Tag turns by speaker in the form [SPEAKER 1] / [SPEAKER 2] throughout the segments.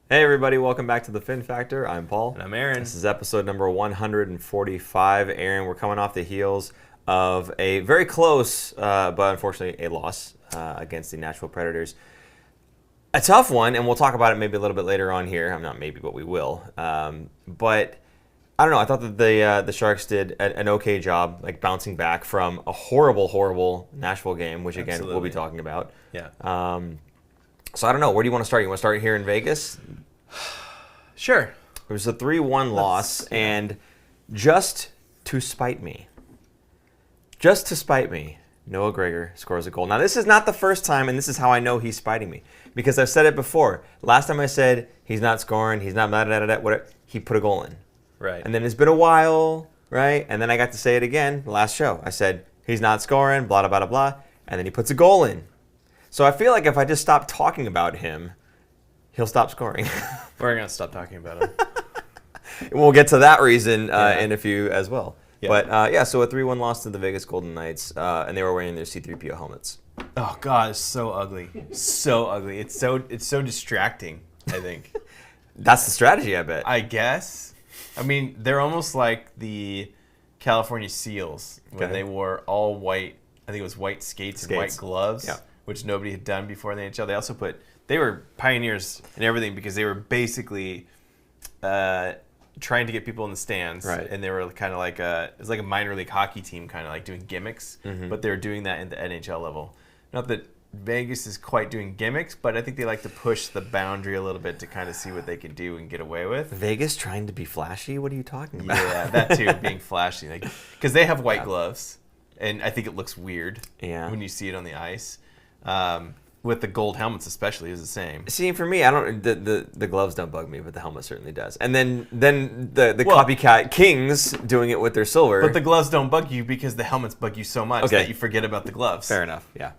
[SPEAKER 1] Hey everybody, welcome back to the Fin Factor. I'm Paul.
[SPEAKER 2] And I'm Aaron.
[SPEAKER 1] This is episode number 145. Aaron, we're coming off the heels of a very close, but unfortunately a loss against the Nashville Predators. A tough one, and we'll talk about it maybe a little bit later on here. Not maybe, but we will. But I don't know. I thought that the Sharks did an okay job, like bouncing back from a horrible Nashville game, which again we'll be talking about.
[SPEAKER 2] Yeah.
[SPEAKER 1] So I don't know. Where do you want to start? You want to start here in Vegas?
[SPEAKER 2] Sure.
[SPEAKER 1] It was a 3-1 loss, and just to spite me, Noah Gregor scores a goal. Now, this is not the first time, and this is how I know he's spiting me, because I've said it before. Last time I said he's not scoring, he's not whatever, he put a goal in.
[SPEAKER 2] Right.
[SPEAKER 1] And then it's been a while, right? And then I got to say it again last show. I said he's not scoring, blah, blah, blah, blah, and then he puts a goal in. So I feel like if I just stop talking about him, he'll stop scoring.
[SPEAKER 2] We're going to stop talking about him.
[SPEAKER 1] We'll get to that reason in a few as well.
[SPEAKER 2] Yeah.
[SPEAKER 1] But so a 3-1 loss to the Vegas Golden Knights, and they were wearing their C-3PO helmets.
[SPEAKER 2] Oh God, it's so ugly. So ugly. It's so distracting, I think.
[SPEAKER 1] That's the strategy, I bet.
[SPEAKER 2] I guess. I mean, they're almost like the California Seals when they wore all white, I think it was white skates and white gloves, which nobody had done before in the NHL. They were pioneers in everything because they were basically trying to get people in the stands,
[SPEAKER 1] right.
[SPEAKER 2] And they were kind of like it was like a minor league hockey team, kind of like doing gimmicks, but they were doing that in the NHL level. Not that Vegas is quite doing gimmicks, but I think they like to push the boundary a little bit to kind of see what they can do and get away with.
[SPEAKER 1] Vegas trying to be flashy? What are you talking about?
[SPEAKER 2] Yeah, that too, being flashy, like because they have white gloves, and I think it looks weird when you see it on the ice. With the gold helmets, especially, is the same.
[SPEAKER 1] See, for me, I don't. The gloves don't bug me, but the helmet certainly does. And then the copycat Kings doing it with their silver.
[SPEAKER 2] But the gloves don't bug you because the helmets bug you so much that you forget about the gloves.
[SPEAKER 1] Fair enough. Yeah.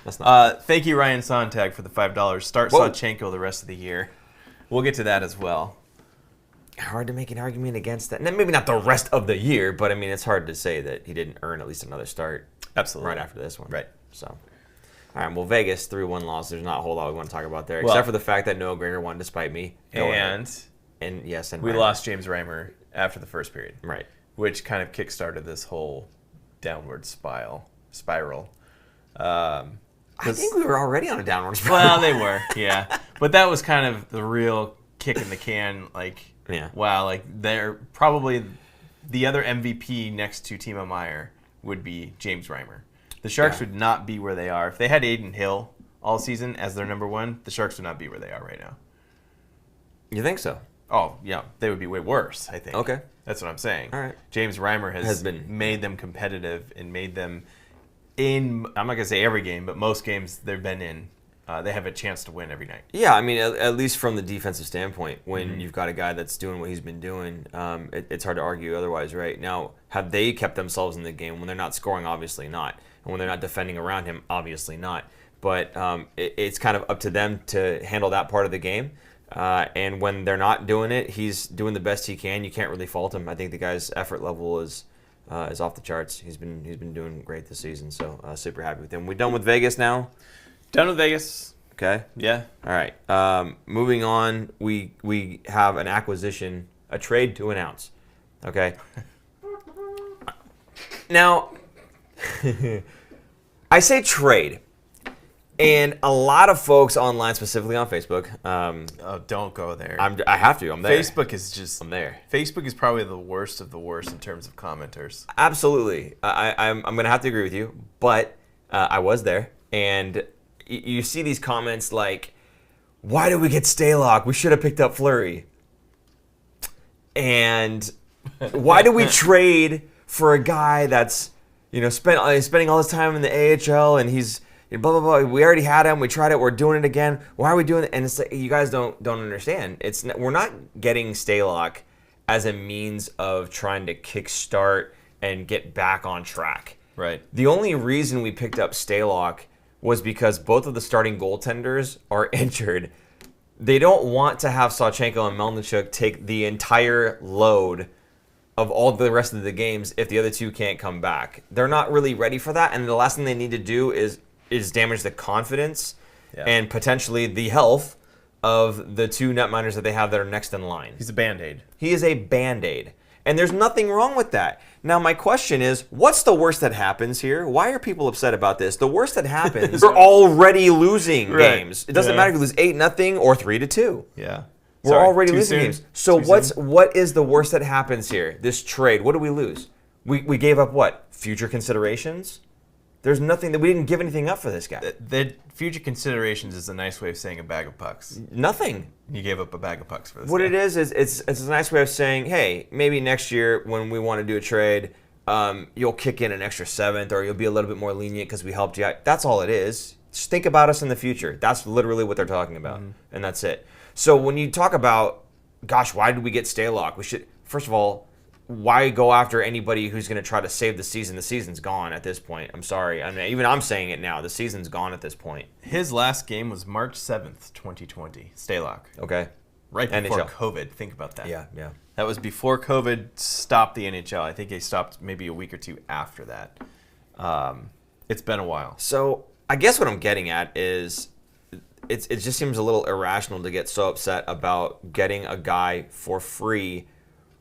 [SPEAKER 1] That's not.
[SPEAKER 2] Thank you, Ryan Sontag, for the $5. Start Sawchenko the rest of the year. We'll get to that as well.
[SPEAKER 1] Hard to make an argument against that. And maybe not the rest of the year, but I mean, it's hard to say that he didn't earn at least another start.
[SPEAKER 2] Absolutely.
[SPEAKER 1] Right after this one.
[SPEAKER 2] Right.
[SPEAKER 1] So. All right, well, Vegas, 3-1 loss. There's not a whole lot we want to talk about there, except for the fact that Noah Gregor won despite me.
[SPEAKER 2] And we lost James Reimer after the first period.
[SPEAKER 1] Right.
[SPEAKER 2] Which kind of kickstarted this whole downward spiral.
[SPEAKER 1] I think we were already on a downward spiral.
[SPEAKER 2] Well, they were, yeah. But that was kind of the real kick in the can. Wow, they're probably the other MVP next to Timo Meier would be James Reimer. The Sharks would not be where they are. If they had Aiden Hill all season as their number one, the Sharks would not be where they are right now.
[SPEAKER 1] You think so?
[SPEAKER 2] Oh, yeah. They would be way worse, I think.
[SPEAKER 1] Okay.
[SPEAKER 2] That's what I'm saying.
[SPEAKER 1] All right.
[SPEAKER 2] James Reimer has made them competitive and made them in, I'm not going to say every game, but most games they've been in, they have a chance to win every night.
[SPEAKER 1] Yeah, I mean, at least from the defensive standpoint, when you've got a guy that's doing what he's been doing, it's hard to argue otherwise, right? Now, have they kept themselves in the game when they're not scoring? Obviously not. And when they're not defending around him, obviously not. But it's kind of up to them to handle that part of the game. And when they're not doing it, he's doing the best he can. You can't really fault him. I think the guy's effort level is off the charts. He's been doing great this season, so super happy with him. We done with Vegas now?
[SPEAKER 2] Done with Vegas.
[SPEAKER 1] Okay.
[SPEAKER 2] Yeah.
[SPEAKER 1] All right. Moving on, we have an acquisition, a trade to announce. Okay. Now, I say trade, and a lot of folks online, specifically on Facebook.
[SPEAKER 2] Don't go there.
[SPEAKER 1] I have to. I'm there.
[SPEAKER 2] Facebook is just.
[SPEAKER 1] I'm there.
[SPEAKER 2] Facebook is probably the worst of the worst in terms of commenters.
[SPEAKER 1] Absolutely. I'm going to have to agree with you, but I was there, and you see these comments like, "Why did we get Stalock? We should have picked up Fleury." And why do we trade for a guy that's spending all his time in the AHL and he's blah blah blah. We already had him. We tried it. We're doing it again. Why are we doing it? And it's like, you guys don't understand. We're not getting Stalock as a means of trying to kickstart and get back on track.
[SPEAKER 2] Right.
[SPEAKER 1] The only reason we picked up Stalock was because both of the starting goaltenders are injured. They don't want to have Sawchenko and Melnichuk take the entire load of all the rest of the games if the other two can't come back. They're not really ready for that, and the last thing they need to do is damage the confidence and potentially the health of the two netminders that they have that are next in line.
[SPEAKER 2] He's a Band-Aid.
[SPEAKER 1] He is a Band-Aid. And there's nothing wrong with that. Now, my question is, what's the worst that happens here? Why are people upset about this? The worst that happens, we're already losing games. It doesn't matter if you lose 8-0 or 3-2.
[SPEAKER 2] Yeah.
[SPEAKER 1] We're already losing games. So what is the worst that happens here? This trade, what do we lose? We gave up what? Future considerations? There's nothing that we didn't give anything up for this guy.
[SPEAKER 2] The future considerations is a nice way of saying a bag of pucks.
[SPEAKER 1] Nothing.
[SPEAKER 2] You gave up a bag of pucks for this.
[SPEAKER 1] What
[SPEAKER 2] guy.
[SPEAKER 1] it is it's a nice way of saying, hey, maybe next year when we want to do a trade, you'll kick in an extra 7th, or you'll be a little bit more lenient because we helped you out. That's all it is. Just think about us in the future. That's literally what they're talking about, and that's it. So when you talk about, gosh, why did we get Stalock? We should, first of all, why go after anybody who's going to try to save the season? The season's gone at this point. I'm sorry. I mean, even I'm saying it now. The season's gone at this point.
[SPEAKER 2] His last game was March 7th, 2020. Stalock.
[SPEAKER 1] Okay.
[SPEAKER 2] Right before
[SPEAKER 1] NHL.
[SPEAKER 2] COVID. Think about that.
[SPEAKER 1] Yeah, yeah.
[SPEAKER 2] That was before COVID stopped the NHL. I think they stopped maybe a week or two after that. It's been a while.
[SPEAKER 1] So I guess what I'm getting at is it just seems a little irrational to get so upset about getting a guy for free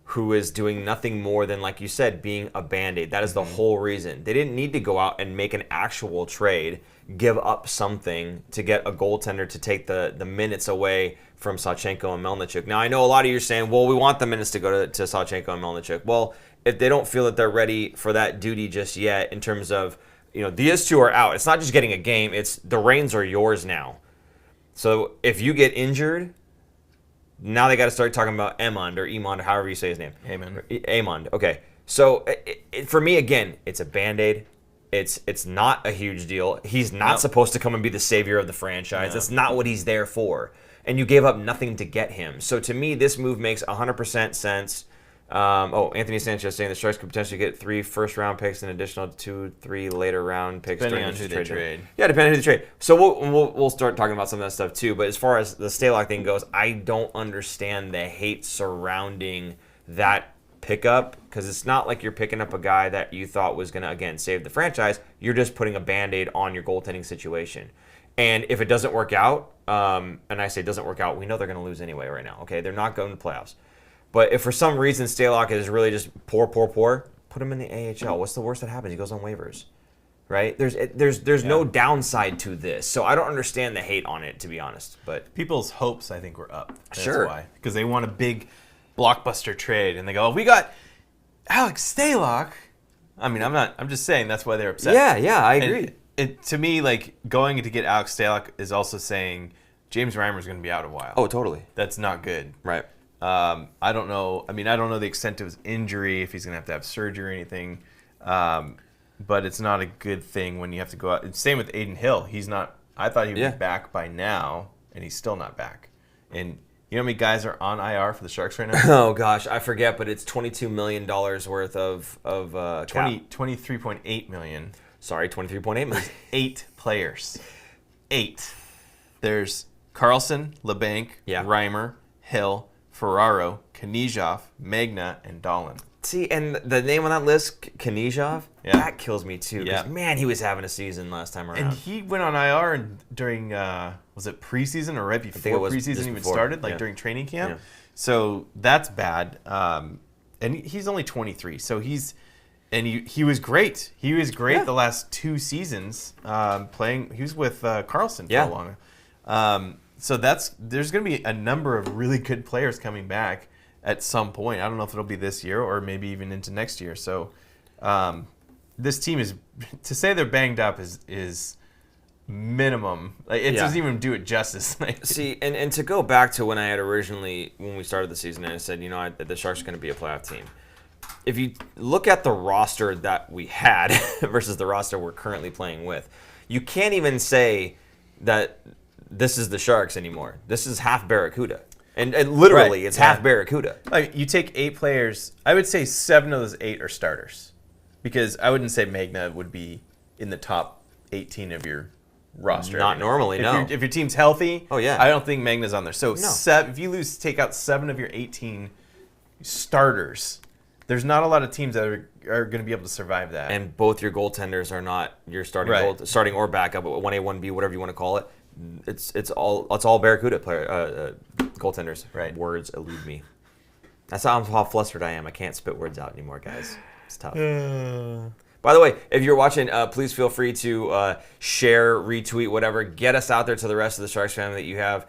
[SPEAKER 1] who is doing nothing more than, like you said, being a Band-Aid. That is the whole reason. They didn't need to go out and make an actual trade, give up something to get a goaltender to take the minutes away from Sawchenko and Melnichuk. Now, I know a lot of you are saying, well, we want the minutes to go to Sawchenko and Melnichuk. Well, if they don't feel that they're ready for that duty just yet in terms of, these two are out. It's not just getting a game. It's the reins are yours now. So if you get injured, now they got to start talking about Emond or however you say his name. Amond. Okay. So for me, again, it's a Band-Aid. It's not a huge deal. He's not supposed to come and be the savior of the franchise.
[SPEAKER 2] No.
[SPEAKER 1] That's not what he's there for. And you gave up nothing to get him. So to me, this move makes 100% sense. Anthony Sanchez saying the Sharks could potentially get 3 first-round picks and additional 2-3 later-round picks.
[SPEAKER 2] Depending on who they trade.
[SPEAKER 1] Yeah, depending on who they trade. So we'll start talking about some of that stuff too. But as far as the Stalock thing goes, I don't understand the hate surrounding that pickup, because it's not like you're picking up a guy that you thought was going to, again, save the franchise. You're just putting a Band-Aid on your goaltending situation. And if it doesn't work out, and I say doesn't work out, we know they're going to lose anyway right now. Okay, they're not going to the playoffs. But if for some reason Stalock is really just poor, put him in the AHL. What's the worst that happens? He goes on waivers, right? There's no downside to this. So I don't understand the hate on it, to be honest. But
[SPEAKER 2] people's hopes, I think, were up. That's
[SPEAKER 1] sure.
[SPEAKER 2] why. Because they want a big blockbuster trade, and they go, we got Alex Stalock. I mean, I'm just saying that's why they're upset.
[SPEAKER 1] Yeah, I agree.
[SPEAKER 2] And to me, like, going to get Alex Stalock is also saying James Reimer's going to be out a while.
[SPEAKER 1] Oh, totally.
[SPEAKER 2] That's not good.
[SPEAKER 1] Right.
[SPEAKER 2] I don't know. I mean, I don't know the extent of his injury, if he's going to have surgery or anything. But it's not a good thing when you have to go out. Same with Aiden Hill. He's not. I thought he would be back by now, and he's still not back. And you know how many guys are on IR for the Sharks right now?
[SPEAKER 1] Oh gosh, I forget, but it's $22 million worth of cap.
[SPEAKER 2] $23.8 million.
[SPEAKER 1] Sorry, $23.8 million.
[SPEAKER 2] 8 players. 8. There's Carlson, LeBanc, Reimer, Hill, Ferraro, Knizhov, Magna, and Dahlin.
[SPEAKER 1] See, and the name on that list, Knizhov, that kills me too. Because, man, he was having a season last time around.
[SPEAKER 2] And he went on IR during, was it preseason or right before preseason even started, like during training camp? Yeah. So that's bad. And he's only 23. So he was great. He was great the last 2 seasons playing. He was with Carlson for a long. So there's going to be a number of really good players coming back at some point. I don't know if it'll be this year or maybe even into next year. So this team is, to say they're banged up is minimum. Like, it doesn't even do it justice.
[SPEAKER 1] See, and to go back to when we started the season, and I said, the Sharks are going to be a playoff team. If you look at the roster that we had versus the roster we're currently playing with, you can't even say that this is the Sharks anymore. This is half Barracuda. And literally, it's half Barracuda.
[SPEAKER 2] Like, you take 8 players, I would say 7 of those 8 are starters. Because I wouldn't say Magna would be in the top 18 of your roster.
[SPEAKER 1] Not normally, no.
[SPEAKER 2] If your team's healthy, I don't think Magna's on there. So if you take out 7 of your 18 starters, there's not a lot of teams that are going to be able to survive that.
[SPEAKER 1] And both your goaltenders are not your starting starting or backup, 1A, 1B, whatever you want to call it. it's all Barracuda player goaltenders.
[SPEAKER 2] Right.
[SPEAKER 1] Words elude me. That's how flustered I am. I can't spit words out anymore, guys. It's tough. By the way, if you're watching, please feel free to share, retweet, whatever. Get us out there to the rest of the Sharks family that you have,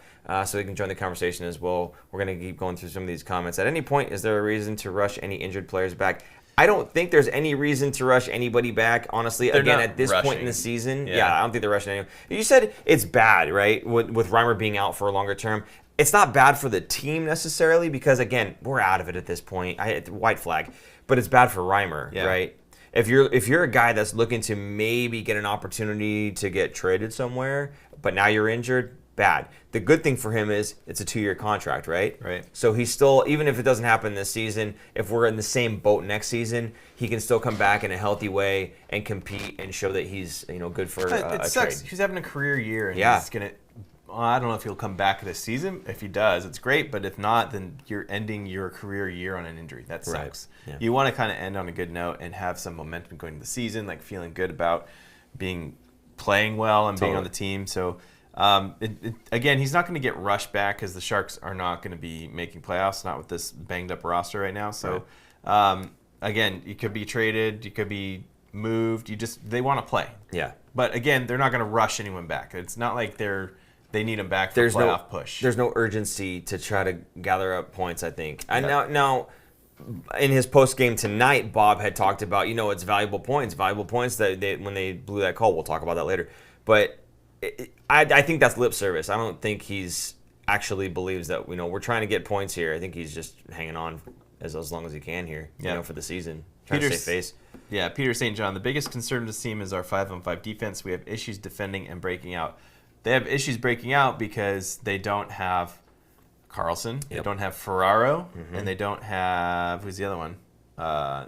[SPEAKER 1] so we can join the conversation as well. We're going to keep going through some of these comments. At any point, is there a reason to rush any injured players back? I don't think there's any reason to rush anybody back, honestly.
[SPEAKER 2] They're
[SPEAKER 1] Again,
[SPEAKER 2] not
[SPEAKER 1] at this
[SPEAKER 2] rushing.
[SPEAKER 1] point in the season, I don't think they're rushing anyone. You said it's bad, right, with Reimer being out for a longer term. It's not bad for the team necessarily because, again, we're out of it at this point. White flag. But it's bad for Reimer, right? If you're a guy that's looking to maybe get an opportunity to get traded somewhere, but now you're injured, bad. The good thing for him is it's a 2-year contract, right?
[SPEAKER 2] Right.
[SPEAKER 1] So he's still, even if it doesn't happen this season, if we're in the same boat next season, he can still come back in a healthy way and compete and show that he's good for
[SPEAKER 2] it
[SPEAKER 1] a
[SPEAKER 2] sucks.
[SPEAKER 1] trade.
[SPEAKER 2] He's having a career year, and he's gonna. I don't know if he'll come back this season. If he does, it's great. But if not, then you're ending your career year on an injury. That sucks.
[SPEAKER 1] Right. Yeah.
[SPEAKER 2] You want to kind of end on a good note and have some momentum going into the season, like feeling good about playing well and being on the team. So, again, he's not going to get rushed back because the Sharks are not going to be making playoffs, not with this banged up roster right now. So, again, you could be traded, you could be moved. They want to play.
[SPEAKER 1] Yeah.
[SPEAKER 2] But again, they're not going to rush anyone back. It's not like they need him back for a playoff push.
[SPEAKER 1] There's no urgency to try to gather up points, I think. And now, in his post game tonight, Bob had talked about, it's valuable points that when they blew that call. We'll talk about that later. But I think that's lip service. I don't think he's actually believes that we're trying to get points here. I think he's just hanging on as long as he can here, for the season. Trying to save face.
[SPEAKER 2] Yeah, Peter St. John. The biggest concern of this team is our 5-on-5 defense. We have issues defending and breaking out. They have issues breaking out because they don't have Carlson, they don't have Ferraro, and they don't have, who's the other one? I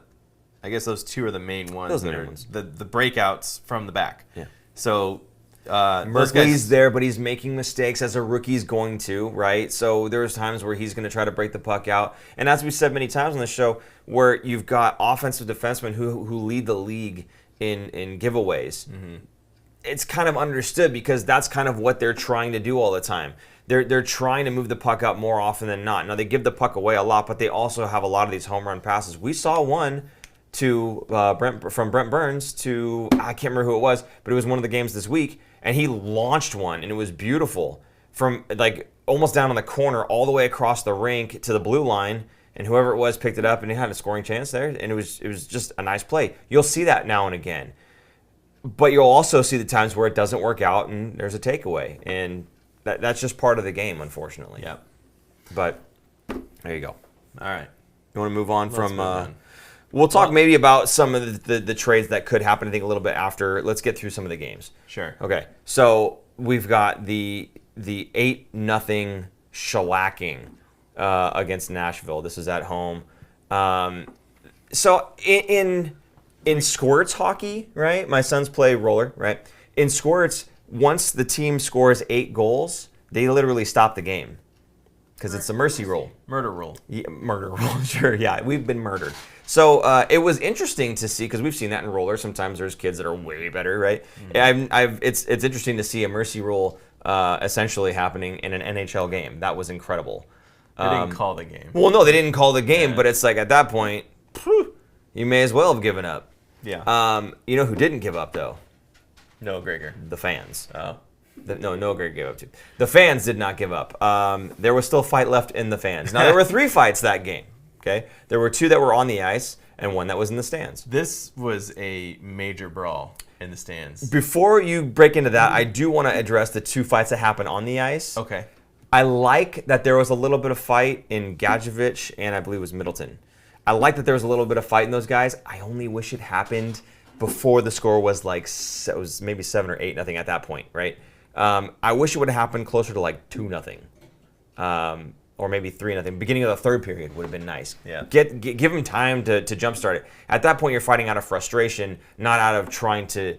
[SPEAKER 2] guess those two are the main ones.
[SPEAKER 1] Those are the main ones.
[SPEAKER 2] The breakouts from the back.
[SPEAKER 1] Yeah.
[SPEAKER 2] So
[SPEAKER 1] Merkley's there, but he's making mistakes as a rookie's going to, right? So there's times where he's going to try to break the puck out. And as we said many times on the show, where you've got offensive defensemen who lead the league in giveaways. Mm-hmm. It's kind of understood because that's kind of what they're trying to do all the time. They're trying to move the puck out more often than not. Now, they give the puck away a lot, but they also have a lot of these home run passes. We saw one to from Brent Burns to, I can't remember who it was, but it was one of the games this week, and he launched one, and it was beautiful from almost down on the corner all the way across the rink to the blue line, and whoever it was picked it up, and he had a scoring chance there, and it was just a nice play. You'll see that now and again. But you'll also see the times where it doesn't work out and there's a takeaway. And that's just part of the game, unfortunately.
[SPEAKER 2] Yeah.
[SPEAKER 1] But there you go.
[SPEAKER 2] All right.
[SPEAKER 1] You want to move on from... We'll talk maybe about some of the trades that could happen, I think, a little bit after. Let's get through some of the games.
[SPEAKER 2] Sure.
[SPEAKER 1] Okay. So we've got the 8-0 shellacking against Nashville. This is at home. So in Squirts hockey, right? My sons play roller, right? In Squirts, once the team scores 8 goals, they literally stop the game because it's a mercy rule.
[SPEAKER 2] Murder rule.
[SPEAKER 1] Yeah, murder rule, sure. Yeah, we've been murdered. So it was interesting to see because we've seen that in roller. Sometimes there's kids that are way better, right? Mm-hmm. It's interesting to see a mercy rule essentially happening in an NHL game. That was incredible.
[SPEAKER 2] They didn't call the game.
[SPEAKER 1] Well, no, they didn't call the game, but it's like at that point, you may as well have given up.
[SPEAKER 2] Yeah.
[SPEAKER 1] You know who didn't give up, though?
[SPEAKER 2] Noah Gregor.
[SPEAKER 1] The fans.
[SPEAKER 2] Oh.
[SPEAKER 1] Noah Gregor gave up, too. The fans did not give up. There was still fight left in the fans. Now, there were 3 fights that game, okay? There were 2 that were on the ice and 1 that was in the stands.
[SPEAKER 2] This was a major brawl in the stands.
[SPEAKER 1] Before you break into that, I do want to address the 2 fights that happened on the ice.
[SPEAKER 2] Okay.
[SPEAKER 1] I like that there was a little bit of fight in Gadjevich and I believe it was Middleton. I like that there was a little bit of fight in those guys. I only wish it happened before the score was it was maybe 7 or 8-0 at that point, right? I wish it would have happened closer to 2-0, or maybe 3-0. Beginning of the 3rd period would have been nice.
[SPEAKER 2] Yeah.
[SPEAKER 1] Give them time to jumpstart it. At that point, you're fighting out of frustration, not out of trying to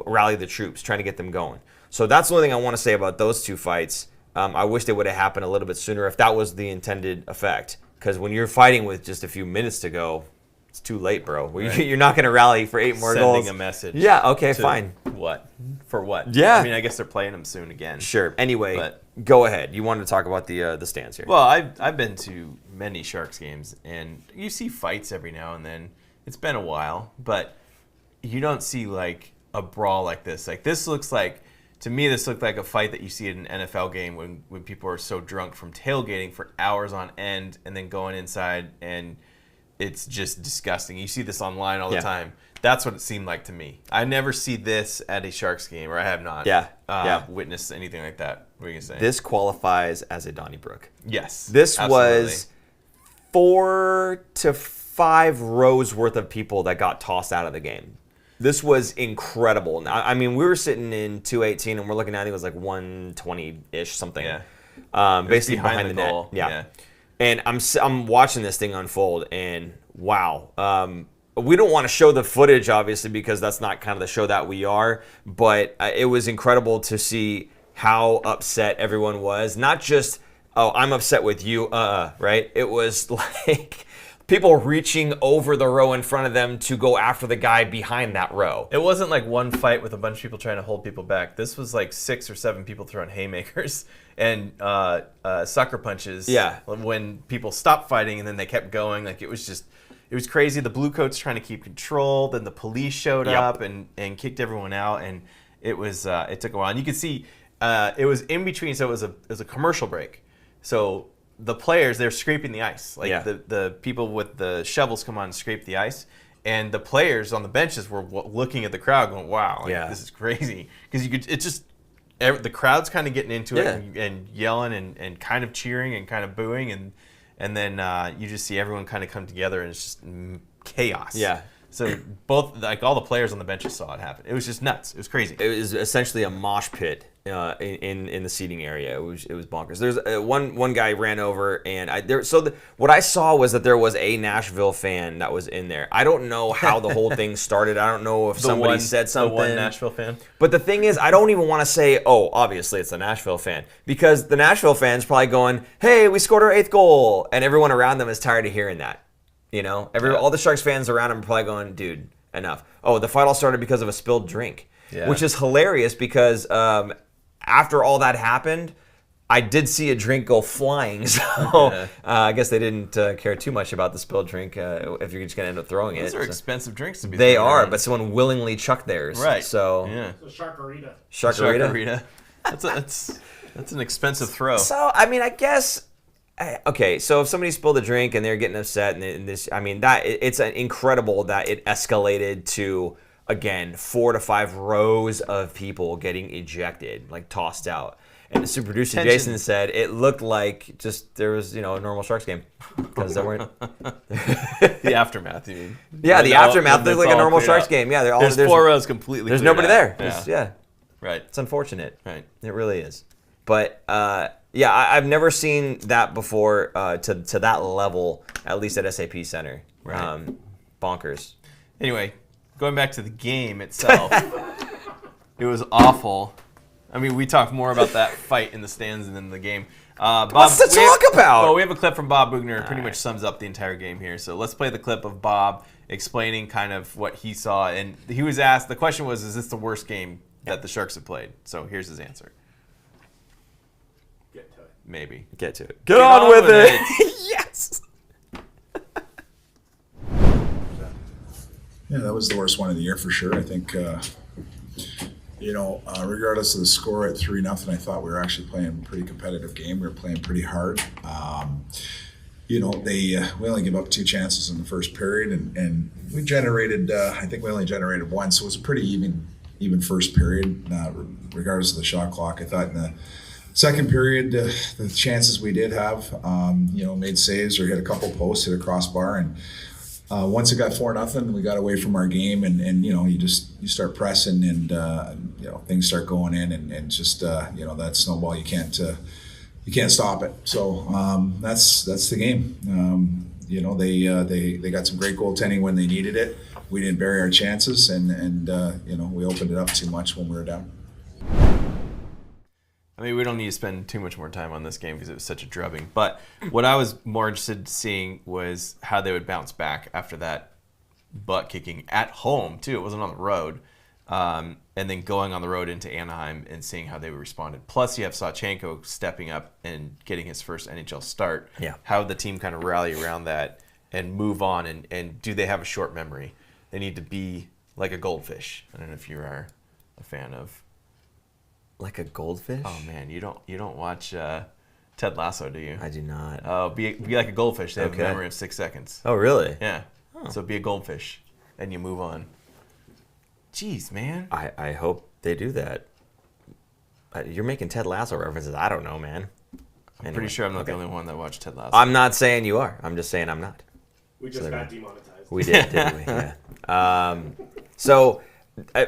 [SPEAKER 1] rally the troops, trying to get them going. So that's the only thing I want to say about those 2 fights. I wish they would have happened a little bit sooner if that was the intended effect. Because when you're fighting with just a few minutes to go, it's too late, bro. You're not going to rally for 8 more goals.
[SPEAKER 2] Sending a message.
[SPEAKER 1] Yeah, okay, fine.
[SPEAKER 2] What? For what?
[SPEAKER 1] Yeah.
[SPEAKER 2] I mean, I guess they're playing them soon again.
[SPEAKER 1] Sure. Anyway, go ahead. You wanted to talk about the stands here.
[SPEAKER 2] Well, I've been to many Sharks games, and you see fights every now and then. It's been a while, but you don't see like a brawl like this. Like this looks like, to me, this looked like a fight that you see at an NFL game when people are so drunk from tailgating for hours on end and then going inside, and it's just disgusting. You see this online all the time. That's what it seemed like to me. I never see this at a Sharks game, or I have not witnessed anything like that. What are you going to say?
[SPEAKER 1] This qualifies as a Donnybrook.
[SPEAKER 2] Yes.
[SPEAKER 1] This was 4 to 5 rows worth of people that got tossed out of the game. This was incredible. I mean, we were sitting in 218 and we're looking at, I think it was like 120-ish something.
[SPEAKER 2] Yeah.
[SPEAKER 1] Basically behind the
[SPEAKER 2] goal.
[SPEAKER 1] Net. Yeah. And I'm watching this thing unfold, and wow. We don't want to show the footage, obviously, because that's not kind of the show that we are. But it was incredible to see how upset everyone was. Not just, oh, I'm upset with you, right? It was like people reaching over the row in front of them to go after the guy behind that row.
[SPEAKER 2] It wasn't like one fight with a bunch of people trying to hold people back. This was like 6 or 7 people throwing haymakers and sucker punches.
[SPEAKER 1] Yeah.
[SPEAKER 2] When people stopped fighting and then they kept going, like it was crazy. The Blue Coats trying to keep control. Then the police showed up and kicked everyone out, and it took a while. And you could see it was in between, so it was a commercial break. So the players, they're scraping the ice. Like the people with the shovels come on and scrape the ice. And the players on the benches were looking at the crowd going, wow, this is crazy. Because the crowd's kind of getting into it and yelling and kind of cheering and kind of booing. And then you just see everyone kind of come together, and it's just chaos. Yeah. So all the players on the benches saw it happen. It was just nuts. It was crazy.
[SPEAKER 1] It was essentially a mosh pit in the seating area. It was bonkers. There's one guy ran over, and what I saw was that there was a Nashville fan that was in there. I don't know how the whole thing started. I don't know if somebody said something.
[SPEAKER 2] The one Nashville fan.
[SPEAKER 1] But the thing is, I don't even want to say, oh, obviously it's a Nashville fan, because the Nashville fan's probably going, hey, we scored our 8th goal, and everyone around them is tired of hearing that. You know, all the Sharks fans around him are probably going, dude, enough. Oh, the fight all started because of a spilled drink, which is hilarious because after all that happened, I did see a drink go flying. So I guess they didn't care too much about the spilled drink if you're just going to end up throwing it.
[SPEAKER 2] Those are expensive drinks to be
[SPEAKER 1] They are, but someone willingly chucked theirs.
[SPEAKER 2] Right.
[SPEAKER 1] So,
[SPEAKER 3] Sharkarita.
[SPEAKER 1] Sharkarita?
[SPEAKER 2] That's an expensive throw.
[SPEAKER 1] So, I mean, I guess... Okay, so if somebody spilled a drink and they're getting upset, and this, I mean, it's incredible that it escalated to, again, 4 to 5 rows of people getting ejected, like tossed out. And the super producer Jason said it looked like just there was a normal Sharks game because there weren't
[SPEAKER 2] the aftermath. You mean?
[SPEAKER 1] Yeah, the aftermath looked like a normal Sharks game. Yeah,
[SPEAKER 2] there's 4 rows completely.
[SPEAKER 1] There's nobody there.
[SPEAKER 2] Yeah. Right.
[SPEAKER 1] It's unfortunate.
[SPEAKER 2] Right.
[SPEAKER 1] It really is. But yeah, I've never seen that before to that level, at least at SAP Center.
[SPEAKER 2] Right.
[SPEAKER 1] Bonkers.
[SPEAKER 2] Anyway, going back to the game itself, it was awful. I mean, we talked more about that fight in the stands than the game.
[SPEAKER 1] What's to talk about?
[SPEAKER 2] Well, we have a clip from Bob Bugner. It pretty much sums up the entire game here. So let's play the clip of Bob explaining kind of what he saw. And he was asked, the question was, is this the worst game that the Sharks have played? So here's his answer.
[SPEAKER 3] Get to it.
[SPEAKER 2] Maybe.
[SPEAKER 1] Get to it. Get on with it. Yes.
[SPEAKER 4] Yeah, that was the worst one of the year for sure. I think, regardless of the score at 3-0, I thought we were actually playing a pretty competitive game. We were playing pretty hard. We only gave up 2 chances in the first period, and we generated. I think we only generated 1, so it was a pretty even first period, regardless of the shot clock. I thought in the second period, the chances we did have, made saves or hit a couple posts, hit a crossbar, and once it got 4-0, we got away from our game, and you start pressing, and things start going in, and just that snowball, you can't stop it. So that's the game. They got some great goaltending when they needed it. We didn't bury our chances, and we opened it up too much when we were down.
[SPEAKER 2] I mean, we don't need to spend too much more time on this game because it was such a drubbing. But what I was more interested in seeing was how they would bounce back after that butt kicking at home too. It wasn't on the road. And then going on the road into Anaheim and seeing how they responded. Plus, you have Sawchenko stepping up and getting his first NHL start.
[SPEAKER 1] Yeah.
[SPEAKER 2] How did the team kind of rally around that and move on? And do they have a short memory? They need to be like a goldfish. I don't know if you are a fan of.
[SPEAKER 1] Like a goldfish?
[SPEAKER 2] Oh man, you don't watch Ted Lasso, do you?
[SPEAKER 1] I do not.
[SPEAKER 2] Oh, be like a goldfish. They have a memory of 6 seconds.
[SPEAKER 1] Oh, really?
[SPEAKER 2] Yeah. Oh. So be a goldfish, and you move on. Jeez, man.
[SPEAKER 1] I hope they do that. You're making Ted Lasso references. I don't know, man.
[SPEAKER 2] I'm pretty sure I'm not the only one that watched Ted Lasso.
[SPEAKER 1] I'm not saying you are. I'm just saying I'm not.
[SPEAKER 3] We just got demonetized.
[SPEAKER 1] We did, didn't we? Yeah. So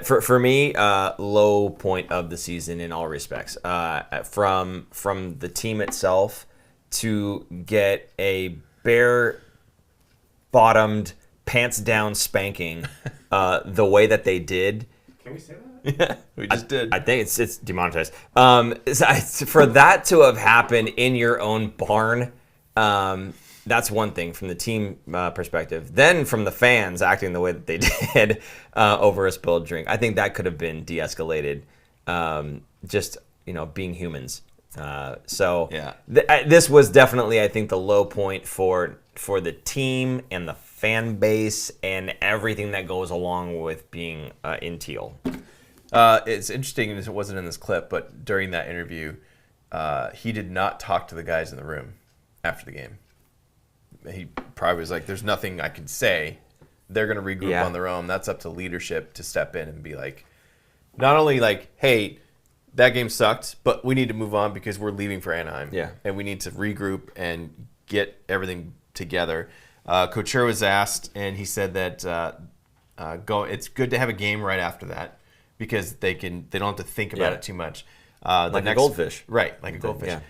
[SPEAKER 1] for me, low point of the season in all respects. From the team itself to get a bare-bottomed, pants-down spanking the way that they did.
[SPEAKER 3] Can we say that?
[SPEAKER 2] Yeah, we just did.
[SPEAKER 1] I think it's demonetized. For that to have happened in your own barn, that's one thing from the team perspective. Then from the fans acting the way that they did over a spilled drink, I think that could have been de-escalated. Just being humans. So
[SPEAKER 2] yeah.
[SPEAKER 1] This was definitely, I think, the low point for the team and the fan base and everything that goes along with being in teal.
[SPEAKER 2] It's interesting, and it wasn't in this clip, but during that interview, he did not talk to the guys in the room after the game. He probably was like, there's nothing I can say. They're going to regroup on their own. That's up to leadership to step in and be like, not only like, hey, that game sucked, but we need to move on because we're leaving for Anaheim.
[SPEAKER 1] Yeah.
[SPEAKER 2] And we need to regroup and get everything together. Couture was asked, and he said that it's good to have a game right after that because they don't have to think about it too much.
[SPEAKER 1] Like a goldfish.
[SPEAKER 2] Right, like a goldfish.
[SPEAKER 1] Yeah.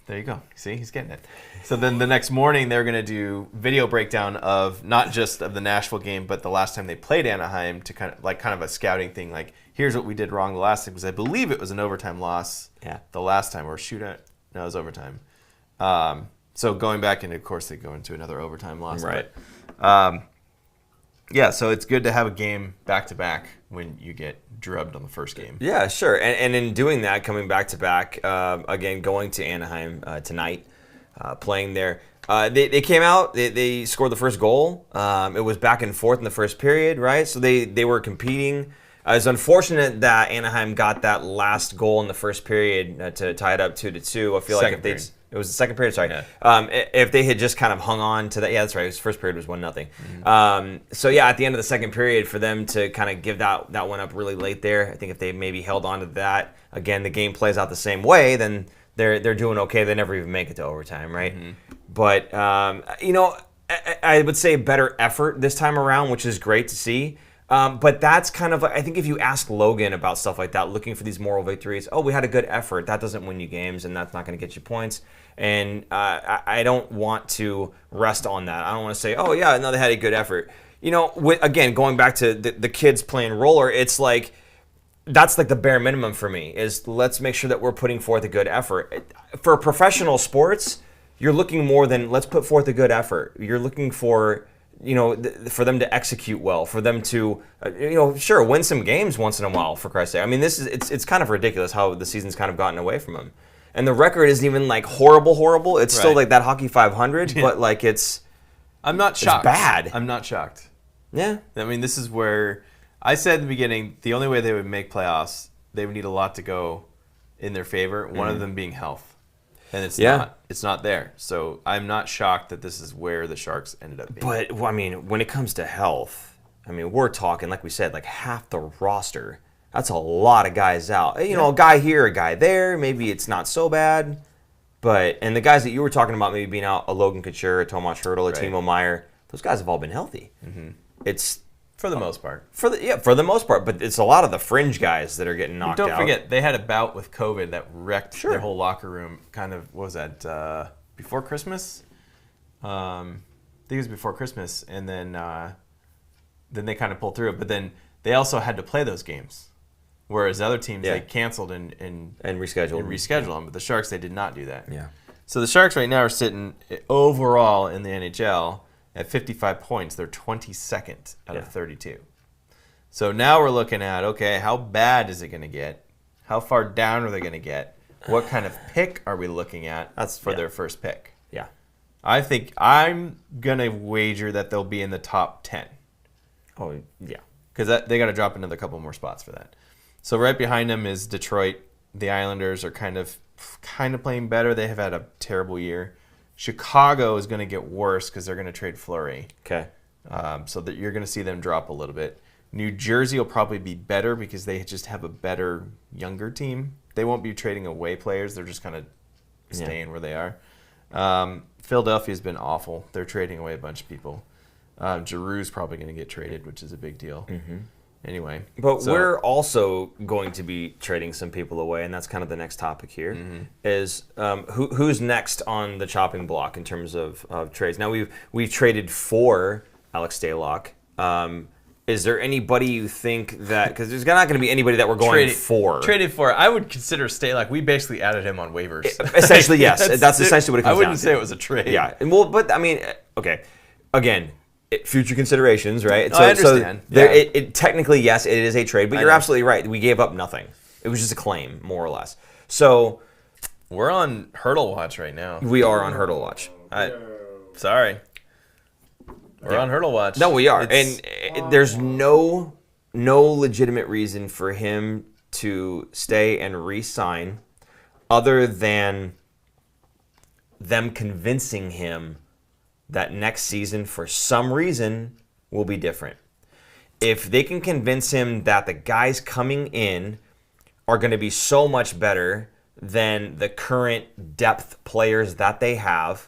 [SPEAKER 2] There you go. See, he's getting it. So then the next morning, they're going to do video breakdown of not just of the Nashville game, but the last time they played Anaheim to kind of a scouting thing. Like, here's what we did wrong the last time, because I believe it was an overtime loss.
[SPEAKER 1] Yeah.
[SPEAKER 2] The last time, or shootout. No, it was overtime. So going back, and of course they go into another overtime loss.
[SPEAKER 1] Right.
[SPEAKER 2] But, yeah, so it's good to have a game back to back when you get drubbed on the first game.
[SPEAKER 1] Yeah, sure. And in doing that, coming back to back, again, going to Anaheim tonight, playing there. They came out, they scored the first goal. It was back and forth in the first period, right? So they were competing. It's unfortunate that Anaheim got that last goal in the first period to tie it up 2-2. I feel like if it was the second period, sorry. Yeah. If they had just kind of hung on to that, yeah, that's right. His first period was 1-0. Mm-hmm. So yeah, at the end of the second period, for them to kind of give that one up really late there, I think if they maybe held on to that, again, the game plays out the same way, then they're doing okay. They never even make it to overtime, right? Mm-hmm. But I would say better effort this time around, which is great to see. But that's kind of, I think if you ask Logan about stuff like that, looking for these moral victories, we had a good effort. That doesn't win you games, and that's not going to get you points. And I don't want to rest on that. I don't want to say, no, they had a good effort. Again, going back to the kids playing roller, it's like, that's like the bare minimum for me, is let's make sure that we're putting forth a good effort. For professional sports, you're looking more than let's put forth a good effort. You're looking for... for them to execute well, for them to, sure, win some games once in a while, for Christ's sake. I mean, it's kind of ridiculous how the season's kind of gotten away from them. And the record isn't even like horrible. It's still like that hockey 500, but like
[SPEAKER 2] I'm not shocked.
[SPEAKER 1] It's bad.
[SPEAKER 2] I'm not shocked.
[SPEAKER 1] Yeah.
[SPEAKER 2] I mean, this is where I said in the beginning, the only way they would make playoffs, they would need a lot to go in their favor, one of them being health. And it's not there. So I'm not shocked that this is where the Sharks ended up being.
[SPEAKER 1] But, I mean, when it comes to health, I mean, we're talking, like we said, like half the roster. That's a lot of guys out. A guy here, a guy there. Maybe it's not so bad. And the guys that you were talking about maybe being out, a Logan Couture, a Tomas Hertl, a Timo Meier, those guys have all been healthy. Mm-hmm. It's...
[SPEAKER 2] For the most part.
[SPEAKER 1] For the most part. But it's a lot of the fringe guys that are getting knocked out.
[SPEAKER 2] Don't forget, they had a bout with COVID that wrecked their whole locker room. Kind of, what was that, before Christmas? I think it was before Christmas. And then they kind of pulled through it. But then they also had to play those games. Whereas other teams, they canceled and rescheduled them. But the Sharks, they did not do that.
[SPEAKER 1] Yeah.
[SPEAKER 2] So the Sharks right now are sitting overall in the NHL At 55 points, they're 22nd out of 32. So now we're looking at, okay, how bad is it going to get? How far down are they going to get? What kind of pick are we looking at for their first pick?
[SPEAKER 1] Yeah.
[SPEAKER 2] I think I'm going to wager that they'll be in the top 10.
[SPEAKER 1] Oh, yeah.
[SPEAKER 2] Because they got to drop another couple more spots for that. So right behind them is Detroit. The Islanders are kind of playing better. They have had a terrible year. Chicago is going to get worse because they're going to trade Fleury.
[SPEAKER 1] Okay.
[SPEAKER 2] So that you're going to see them drop a little bit. New Jersey will probably be better because they just have a better, younger team. They won't be trading away players. They're just kind of staying where they are. Philadelphia's been awful. They're trading away a bunch of people. Giroux's probably going to get traded, which is a big deal. Mm-hmm. Anyway.
[SPEAKER 1] But we're also going to be trading some people away, and that's kind of the next topic here, is who's next on the chopping block in terms of trades. Now, we've traded for Alex Stalock. Is there anybody you think that, because there's not going to be anybody that we're going for.
[SPEAKER 2] Traded for, I would consider Stalock. We basically added him on waivers.
[SPEAKER 1] Essentially, yes. that's essentially what it comes down to.
[SPEAKER 2] I wouldn't say it was a trade.
[SPEAKER 1] Yeah. Well, but I mean, okay. Again, future considerations, right?
[SPEAKER 2] I understand.
[SPEAKER 1] So it technically, yes, it is a trade, but you're absolutely right. We gave up nothing. It was just a claim, more or less. So
[SPEAKER 2] we're on Hurdle Watch right now.
[SPEAKER 1] We are on Hurdle Watch.
[SPEAKER 2] Sorry. We're on Hurdle Watch.
[SPEAKER 1] No, we are. And there's no legitimate reason for him to stay and re-sign other than them convincing him that next season, for some reason, will be different. If they can convince him that the guys coming in are going to be so much better than the current depth players that they have,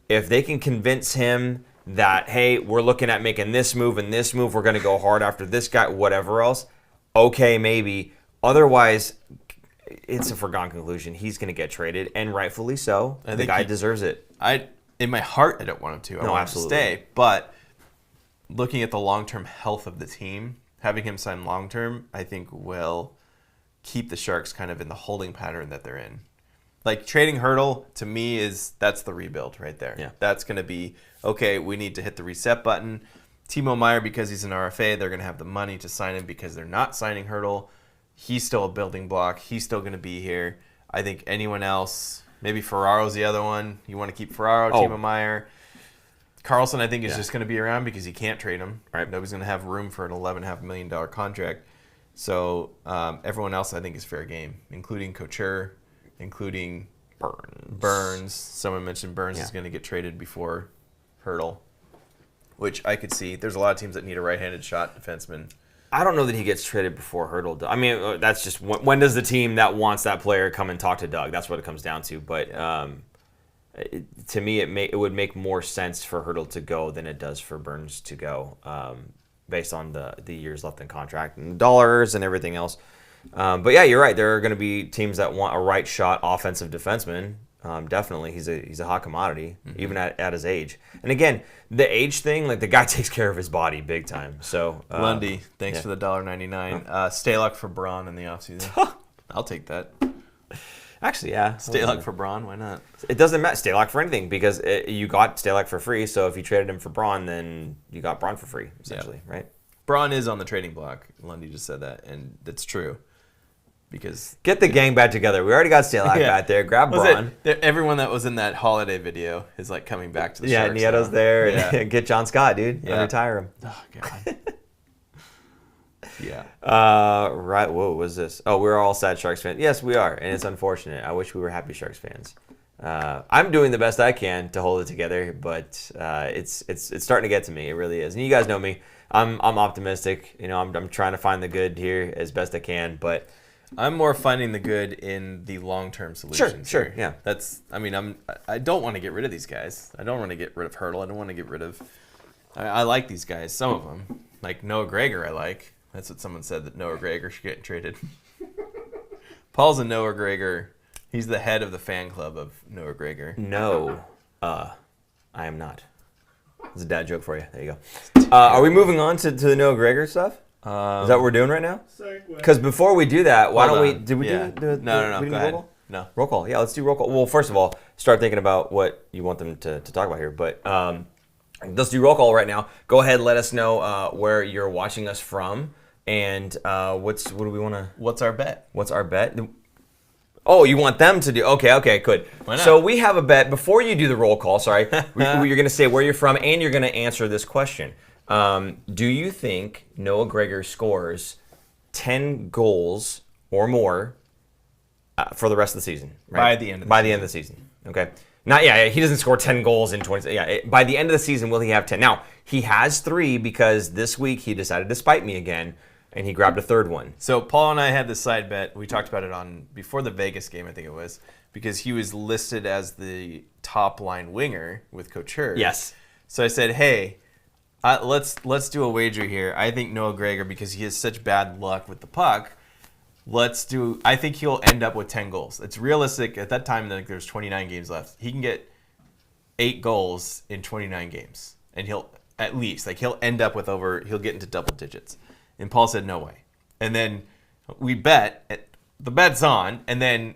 [SPEAKER 1] if they can convince him that, hey, we're looking at making this move and this move, we're going to go hard after this guy, whatever else, okay, maybe. Otherwise, it's a foregone conclusion. He's going to get traded, and rightfully so. The guy deserves it.
[SPEAKER 2] In my heart, I don't want him to. I want him to stay. But looking at the long-term health of the team, having him sign long-term, I think will keep the Sharks kind of in the holding pattern that they're in. Like, trading Hurdle, to me, that's the rebuild right there.
[SPEAKER 1] Yeah.
[SPEAKER 2] That's going to be, okay, we need to hit the reset button. Timo Meier, because he's an RFA, they're going to have the money to sign him because they're not signing Hurdle. He's still a building block. He's still going to be here. I think anyone else, maybe Ferraro's the other one. You want to keep Ferraro, Timo Meier. Carlson, I think, is just going to be around because you can't trade him. Right? Nobody's going to have room for an $11.5 million contract. So everyone else, I think, is fair game, including Couture, including Burns. Someone mentioned Burns is going to get traded before Hurdle, which I could see. There's a lot of teams that need a right-handed shot defenseman.
[SPEAKER 1] I don't know that he gets traded before Hurdle. I mean, that's just when does the team that wants that player come and talk to Doug? That's what it comes down to. But to me, it would make more sense for Hurdle to go than it does for Burns to go, based on the years left in contract and dollars and everything else. But yeah, you're right. There are going to be teams that want a right shot offensive defenseman. Definitely, he's a hot commodity, even at his age. And again, the age thing, like the guy takes care of his body big time. So
[SPEAKER 2] Lundy, thanks for the $1.99. Stalock for Braun in the offseason. I'll take that.
[SPEAKER 1] Actually, yeah,
[SPEAKER 2] Stalock for Braun, why not?
[SPEAKER 1] It doesn't matter Stalock for anything because you got Stalock for free. So if you traded him for Braun, then you got Braun for free, essentially, right?
[SPEAKER 2] Braun is on the trading block. Lundy just said that, and that's true. Because
[SPEAKER 1] get the gang back together. We already got Stalock back there. Grab Braun.
[SPEAKER 2] Everyone that was in that holiday video is like coming back to the Sharks.
[SPEAKER 1] Yeah, Nieto's there. And get John Scott, dude. Yeah. Retire him.
[SPEAKER 2] Oh, God. Yeah.
[SPEAKER 1] Right. What was this? Oh, we're all sad Sharks fans. Yes, we are, and it's unfortunate. I wish we were happy Sharks fans. I'm doing the best I can to hold it together, but it's starting to get to me. It really is. And you guys know me. I'm optimistic. You know, I'm trying to find the good here as best I can, but
[SPEAKER 2] I'm more finding the good in the long-term solutions.
[SPEAKER 1] Sure, yeah.
[SPEAKER 2] I don't want to get rid of these guys. I don't want to get rid of Hurdle. I don't want to get rid of. I like these guys. Some of them, like Noah Gregor, I like. That's what someone said, that Noah Gregor should get traded. Paul's a Noah Gregor. He's the head of the fan club of Noah Gregor.
[SPEAKER 1] No, I am not. It's a dad joke for you. There you go. Are we moving on to the Noah Gregor stuff? Is that what we're doing right now? Because before we do that, why don't we? Did we do the
[SPEAKER 2] No. Go ahead.
[SPEAKER 1] No. Roll call. Yeah, let's do roll call. Well, first of all, start thinking about what you want them to talk about here. But let's do roll call right now. Go ahead, let us know where you're watching us from, and what do we want to?
[SPEAKER 2] What's our bet?
[SPEAKER 1] What's our bet? Oh, you want them to do? Okay, good.
[SPEAKER 2] Why not?
[SPEAKER 1] So we have a bet. Before you do the roll call, sorry, you're going to say where you're from, and you're going to answer this question. Do you think Noah Gregor scores 10 goals or more for the rest of the season? Right? By the end of the season. Okay. He doesn't score 10 goals in 20. By the end of the season, will he have 10? Now, he has 3 because this week he decided to spite me again, and he grabbed a third one.
[SPEAKER 2] So Paul and I had this side bet. We talked about it before the Vegas game, I think it was, because he was listed as the top line winger with Couture.
[SPEAKER 1] Yes.
[SPEAKER 2] So I said, hey, let's do a wager here. I think Noah Gregor, because he has such bad luck with the puck, I think he'll end up with 10 goals. It's realistic. At that time, there's 29 games left. He can get 8 goals in 29 games. And he'll end up with he'll get into double digits. And Paul said, no way. And then we bet, the bet's on, and then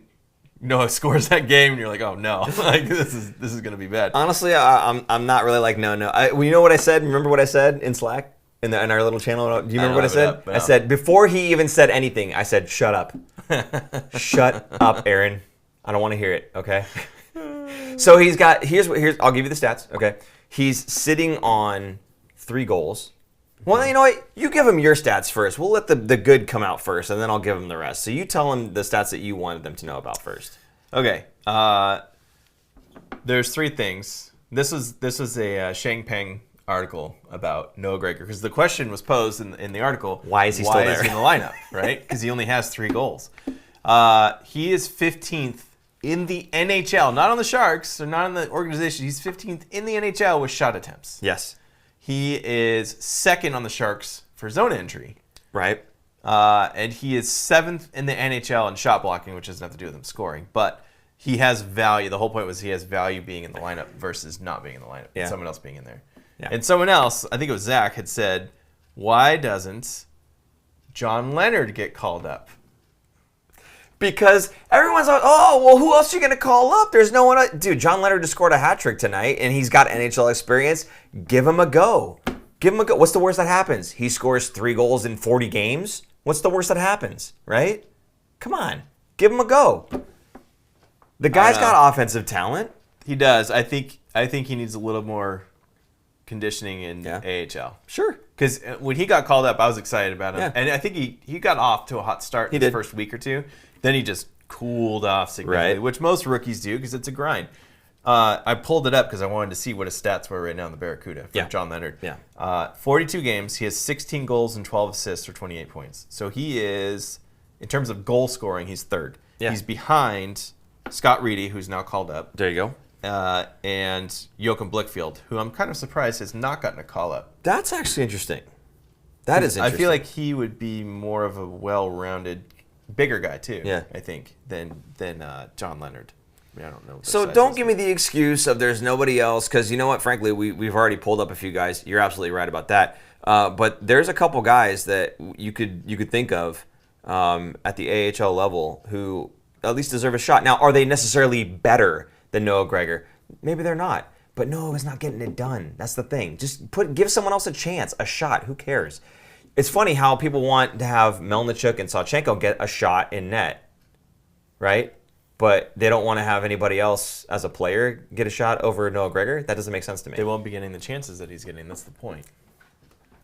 [SPEAKER 2] Noah scores that game, and you're like, oh no, like this is gonna be bad.
[SPEAKER 1] Honestly, I'm not really like no. You know what I said? Remember what I said in Slack in our little channel? Do you remember what I said? I said before he even said anything, I said, shut up, shut up, Aaron. I don't want to hear it. Okay. So here's I'll give you the stats. Okay, he's sitting on 3 goals. Well, you know what? You give him your stats first. We'll let the good come out first, and then I'll give him the rest. So you tell him the stats that you wanted them to know about first.
[SPEAKER 2] Okay. There's 3 things. This was a Shang Peng article about Noah Gregor, because the question was posed in the article.
[SPEAKER 1] Why is he still there?
[SPEAKER 2] Why is he in the lineup, right? Because he only has 3 goals. He is 15th in the NHL, not on the Sharks, or not in the organization. He's 15th in the NHL with shot attempts.
[SPEAKER 1] Yes.
[SPEAKER 2] He is 2nd on the Sharks for zone entry.
[SPEAKER 1] Right.
[SPEAKER 2] And he is 7th in the NHL in shot blocking, which doesn't have to do with him scoring. But he has value. The whole point was he has value being in the lineup versus not being in the lineup.
[SPEAKER 1] Yeah.
[SPEAKER 2] Someone else being in there.
[SPEAKER 1] Yeah.
[SPEAKER 2] And someone else, I think it was Zach, had said, why doesn't John Leonard get called up?
[SPEAKER 1] Because everyone's like, oh, well, who else are you going to call up? There's no one. Dude, John Leonard just scored a hat trick tonight, and he's got NHL experience. Give him a go. Give him a go. What's the worst that happens? He scores 3 goals in 40 games. What's the worst that happens, right? Come on. Give him a go. The guy's got offensive talent.
[SPEAKER 2] He does. I think he needs a little more conditioning in AHL.
[SPEAKER 1] Sure.
[SPEAKER 2] Because when he got called up, I was excited about him.
[SPEAKER 1] Yeah.
[SPEAKER 2] And I think he got off to a hot start in the first week or two. Then he just cooled off significantly, which most rookies do because it's a grind. I pulled it up because I wanted to see what his stats were right now in the Barracuda for John Leonard.
[SPEAKER 1] Yeah.
[SPEAKER 2] 42 games. He has 16 goals and 12 assists for 28 points. So he is, in terms of goal scoring, he's 3rd.
[SPEAKER 1] Yeah.
[SPEAKER 2] He's behind Scott Reedy, who's now called up.
[SPEAKER 1] There you go.
[SPEAKER 2] And Joachim Blichfield, who I'm kind of surprised has not gotten a call up.
[SPEAKER 1] That's actually interesting. That is interesting.
[SPEAKER 2] I feel like he would be more of a well-rounded, bigger guy too.
[SPEAKER 1] Yeah.
[SPEAKER 2] I think than John Leonard. I mean, I don't know.
[SPEAKER 1] So don't give me the excuse of there's nobody else, because you know what? Frankly, we've already pulled up a few guys. You're absolutely right about that. But there's a couple guys that you could think of at the AHL level who at least deserve a shot. Now, are they necessarily better than Noah Gregor? Maybe they're not. But Noah is not getting it done. That's the thing. Just give someone else a chance, a shot. Who cares? It's funny how people want to have Melnichuk and Sawchenko get a shot in net, right? But they don't want to have anybody else as a player get a shot over Noah Gregor. That doesn't make sense to me.
[SPEAKER 2] They won't be getting the chances that he's getting. That's the point.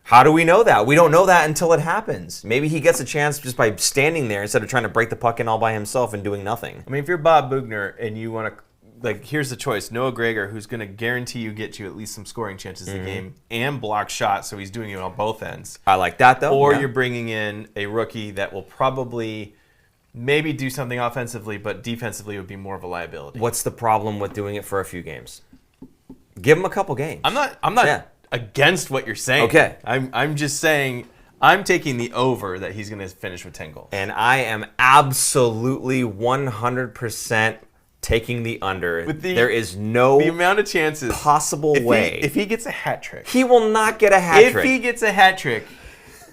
[SPEAKER 1] How do we know that? We don't know that until it happens. Maybe he gets a chance just by standing there instead of trying to break the puck in all by himself and doing nothing.
[SPEAKER 2] I mean, if you're Bob Bugner and you want to, like, here's the choice. Noah Gregor, who's going to guarantee get you at least some scoring chances in the game and block shots, so he's doing it on both ends.
[SPEAKER 1] I like that, though.
[SPEAKER 2] Or you're bringing in a rookie that will probably maybe do something offensively, but defensively would be more of a liability.
[SPEAKER 1] What's the problem with doing it for a few games? Give him a couple games.
[SPEAKER 2] I'm not against what you're saying.
[SPEAKER 1] Okay.
[SPEAKER 2] I'm just saying I'm taking the over that he's going to finish with 10 goals.
[SPEAKER 1] And I am absolutely 100% taking the under. There is no
[SPEAKER 2] the amount of chances
[SPEAKER 1] possible way.
[SPEAKER 2] If he gets a hat trick.
[SPEAKER 1] He will not get a hat trick.
[SPEAKER 2] If he gets a hat trick,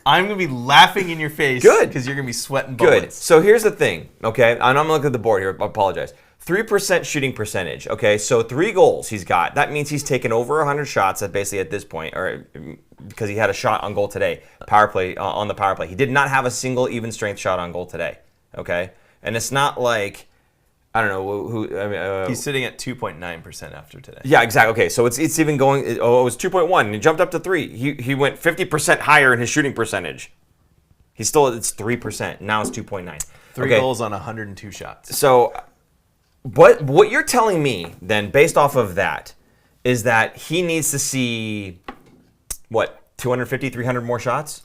[SPEAKER 2] I'm going to be laughing in your face.
[SPEAKER 1] Good.
[SPEAKER 2] Because you're going to be sweating bullets.
[SPEAKER 1] Good. So here's the thing, okay? And I'm looking at the board here. I apologize. 3% shooting percentage. Okay, so 3 goals he's got. That means he's taken over 100 shots at basically at this point, or because he had a shot on goal today, power play on the power play. He did not have a single even strength shot on goal today. Okay, and it's not like I don't know who. I mean,
[SPEAKER 2] he's sitting at 2.9% after today.
[SPEAKER 1] Yeah, exactly. Okay, so it's even going. It was 2.1, and he jumped up to 3. He went 50% higher in his shooting percentage. It's 3%. Now it's 2.9.
[SPEAKER 2] 3 goals on 102 shots.
[SPEAKER 1] So. What you're telling me then, based off of that, is that he needs to see, 250, 300 more shots?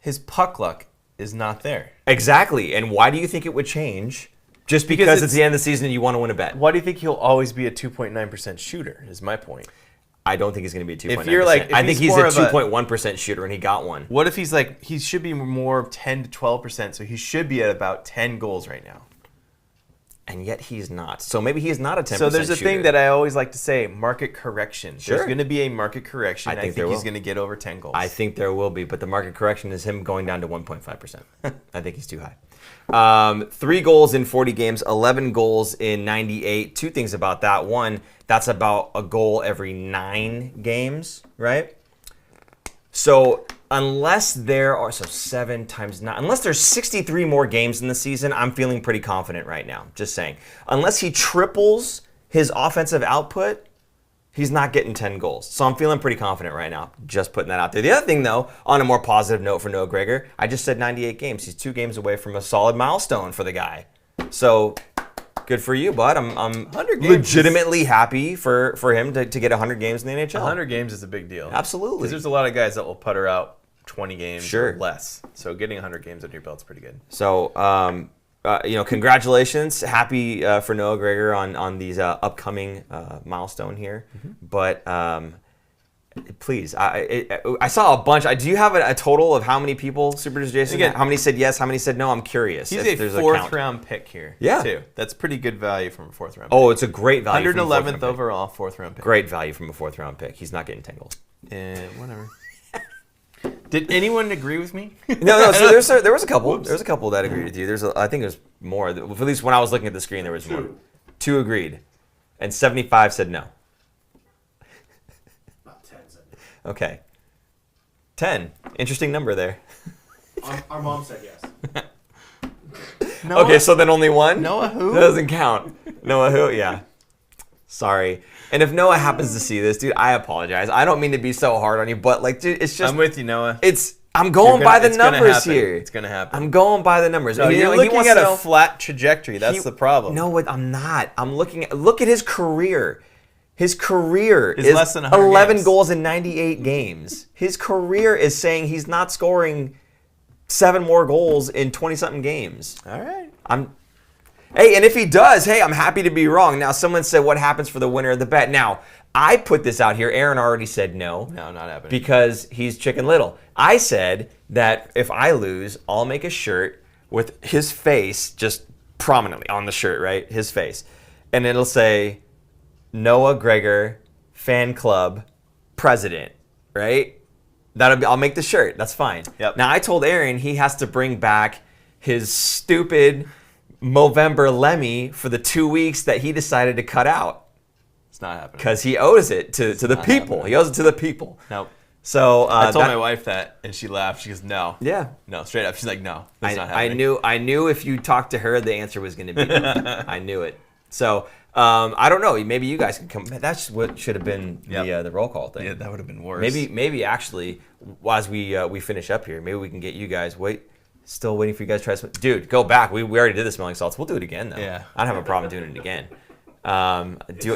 [SPEAKER 2] His puck luck is not there.
[SPEAKER 1] Exactly. And why do you think it would change? Just because it's the end of the season and you want to win a bet?
[SPEAKER 2] Why do you think he'll always be a 2.9% shooter, is my point.
[SPEAKER 1] I don't think he's going to be a 2.9%.
[SPEAKER 2] If you're like,
[SPEAKER 1] I think he's a 2.1% shooter, and he got one.
[SPEAKER 2] What if he's like, he should be more 10 to 12%, so he should be at about 10 goals right now.
[SPEAKER 1] And yet he's not. So maybe he's not a 10%
[SPEAKER 2] So there's a
[SPEAKER 1] shooter.
[SPEAKER 2] thing that I always like to say, market correction.
[SPEAKER 1] Sure.
[SPEAKER 2] There's going to be a market correction. I think he's going to get over 10 goals.
[SPEAKER 1] I think there will be, but the market correction is him going down to 1.5%. I think he's too high. 3 goals in 40 games, 11 goals in 98. 2 things about that. One, that's about a goal every 9 games, right? So unless there are 7 times 9, unless there's 63 more games in the season, I'm feeling pretty confident right now. Just saying. Unless he triples his offensive output, he's not getting 10 goals. So I'm feeling pretty confident right now. Just putting that out there. The other thing, though, on a more positive note for Noah Gregor, I just said 98 games. He's 2 games away from a solid milestone for the guy. So good for you, bud. I'm legitimately happy for him to get 100 games in the NHL.
[SPEAKER 2] 100 games is a big deal.
[SPEAKER 1] Absolutely.
[SPEAKER 2] Because there's a lot of guys that will putter out 20 games
[SPEAKER 1] Sure.
[SPEAKER 2] or less. So getting 100 games under your belt's pretty good.
[SPEAKER 1] So, congratulations. Happy for Noah Gregor on these upcoming milestone here. Mm-hmm. But please, I saw a bunch. Do you have a total of how many people, Super Jason,
[SPEAKER 2] Again,
[SPEAKER 1] how many said yes, how many said no? I'm curious.
[SPEAKER 2] He's a 4th round pick here.
[SPEAKER 1] Yeah.
[SPEAKER 2] Too. That's pretty good value from a 4th round pick.
[SPEAKER 1] Oh, it's a great value.
[SPEAKER 2] 111th overall, 4th round pick.
[SPEAKER 1] Great value from a 4th round pick. He's not getting 10 goals.
[SPEAKER 2] Whatever. Did anyone agree with me?
[SPEAKER 1] No. So there was a couple. There was a couple that agreed with you. I think there's more. At least when I was looking at the screen, there was more. 2 agreed, and 75 said no.
[SPEAKER 3] About 10 said
[SPEAKER 1] Okay. 10. Interesting number there.
[SPEAKER 3] Our mom said yes.
[SPEAKER 2] Noah?
[SPEAKER 1] Okay, so then only 1?
[SPEAKER 2] Noah who?
[SPEAKER 1] That doesn't count. Noah who? Yeah. Sorry. And if Noah happens to see this, dude, I apologize. I don't mean to be so hard on you, but like, dude, it's just.
[SPEAKER 2] I'm with you, Noah.
[SPEAKER 1] I'm going by the numbers here.
[SPEAKER 2] It's going to happen.
[SPEAKER 1] I'm going by the numbers.
[SPEAKER 2] No, you're looking at a flat trajectory. That's the problem.
[SPEAKER 1] No, I'm not. I'm look at his career. His career is
[SPEAKER 2] less than 100
[SPEAKER 1] 11
[SPEAKER 2] games.
[SPEAKER 1] goals in 98 games. His career is saying he's not scoring 7 more goals in 20-something games.
[SPEAKER 2] All right.
[SPEAKER 1] Hey, and if he does, hey, I'm happy to be wrong. Now, someone said, what happens for the winner of the bet? Now, I put this out here. Aaron already said no.
[SPEAKER 2] No, not happening.
[SPEAKER 1] Because he's Chicken Little. I said that if I lose, I'll make a shirt with his face just prominently on the shirt, right? His face. And it'll say, Noah Gregor, fan club, president, right? I'll make the shirt. That's fine.
[SPEAKER 2] Yep.
[SPEAKER 1] Now, I told Aaron he has to bring back his stupid Movember Lemmy for the 2 weeks that he decided to cut out.
[SPEAKER 2] It's not happening.
[SPEAKER 1] Because he owes it to the people.
[SPEAKER 2] Happening.
[SPEAKER 1] He owes it to the people.
[SPEAKER 2] Nope.
[SPEAKER 1] So
[SPEAKER 2] I told my wife that, and she laughed. She goes, "No."
[SPEAKER 1] Yeah.
[SPEAKER 2] No, straight up. She's like, "No, it's not happening."
[SPEAKER 1] I knew if you talked to her, the answer was going to be no. I knew it. So I don't know. Maybe you guys can come. That's what should have been the roll call thing.
[SPEAKER 2] Yeah, that would have been worse.
[SPEAKER 1] Maybe actually, as we finish up here, maybe we can get you guys Still waiting for you guys to try some. Dude, go back. We already did the smelling salts. We'll do it again, though.
[SPEAKER 2] Yeah.
[SPEAKER 1] I don't have a problem doing it again. I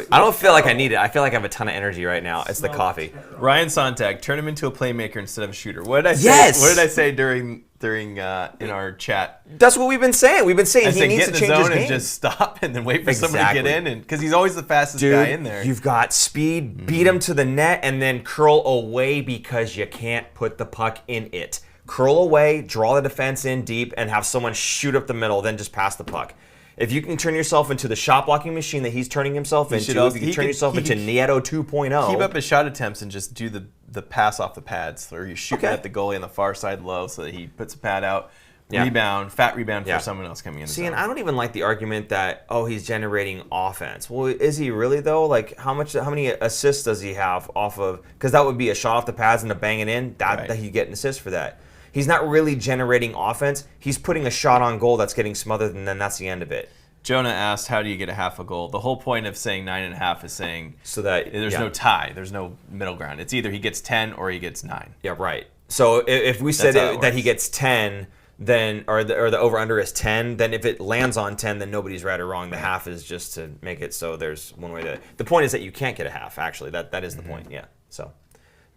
[SPEAKER 1] don't feel like I need it. I feel like I have a ton of energy right now. It's the coffee.
[SPEAKER 2] Ryan Sontag, turn him into a playmaker instead of a shooter. What did I say?
[SPEAKER 1] Yes!
[SPEAKER 2] What did I say during in our chat?
[SPEAKER 1] That's what we've been saying. We've been saying he needs to
[SPEAKER 2] get in
[SPEAKER 1] change
[SPEAKER 2] the
[SPEAKER 1] his
[SPEAKER 2] zone
[SPEAKER 1] game.
[SPEAKER 2] and just stop and then wait for somebody to get in, and because he's always the fastest guy in there.
[SPEAKER 1] You've got speed, beat him to the net, and then curl away because you can't put the puck in it. Curl away, draw the defense in deep, and have someone shoot up the middle, then just pass the puck. If you can turn yourself into the shot blocking machine that he's turning himself into, if you can turn yourself into Nieto 2.0.
[SPEAKER 2] Keep up his shot attempts and just do the pass off the pads, or you shoot at the goalie on the far side low so that he puts a pad out. fat rebound for someone else coming in.
[SPEAKER 1] See, and I don't even like the argument that, he's generating offense. Well, is he really, though? Like, how many assists does he have off of, because that would be a shot off the pads and a bang it in, that he'd get an assist for that. He's not really generating offense. He's putting a shot on goal that's getting smothered, and then that's the end of it.
[SPEAKER 2] Jonah asked, how do you get a half a goal? The whole point of saying 9.5 is saying
[SPEAKER 1] so that
[SPEAKER 2] there's no tie. There's no middle ground. It's either he gets 10 or he gets 9.
[SPEAKER 1] Yeah, right. So if we said that he gets 10, then or the over-under is 10, then if it lands on 10, then nobody's right or wrong. The half is just to make it so there's one way to... The point is that you can't get a half, actually. That is the point, yeah. So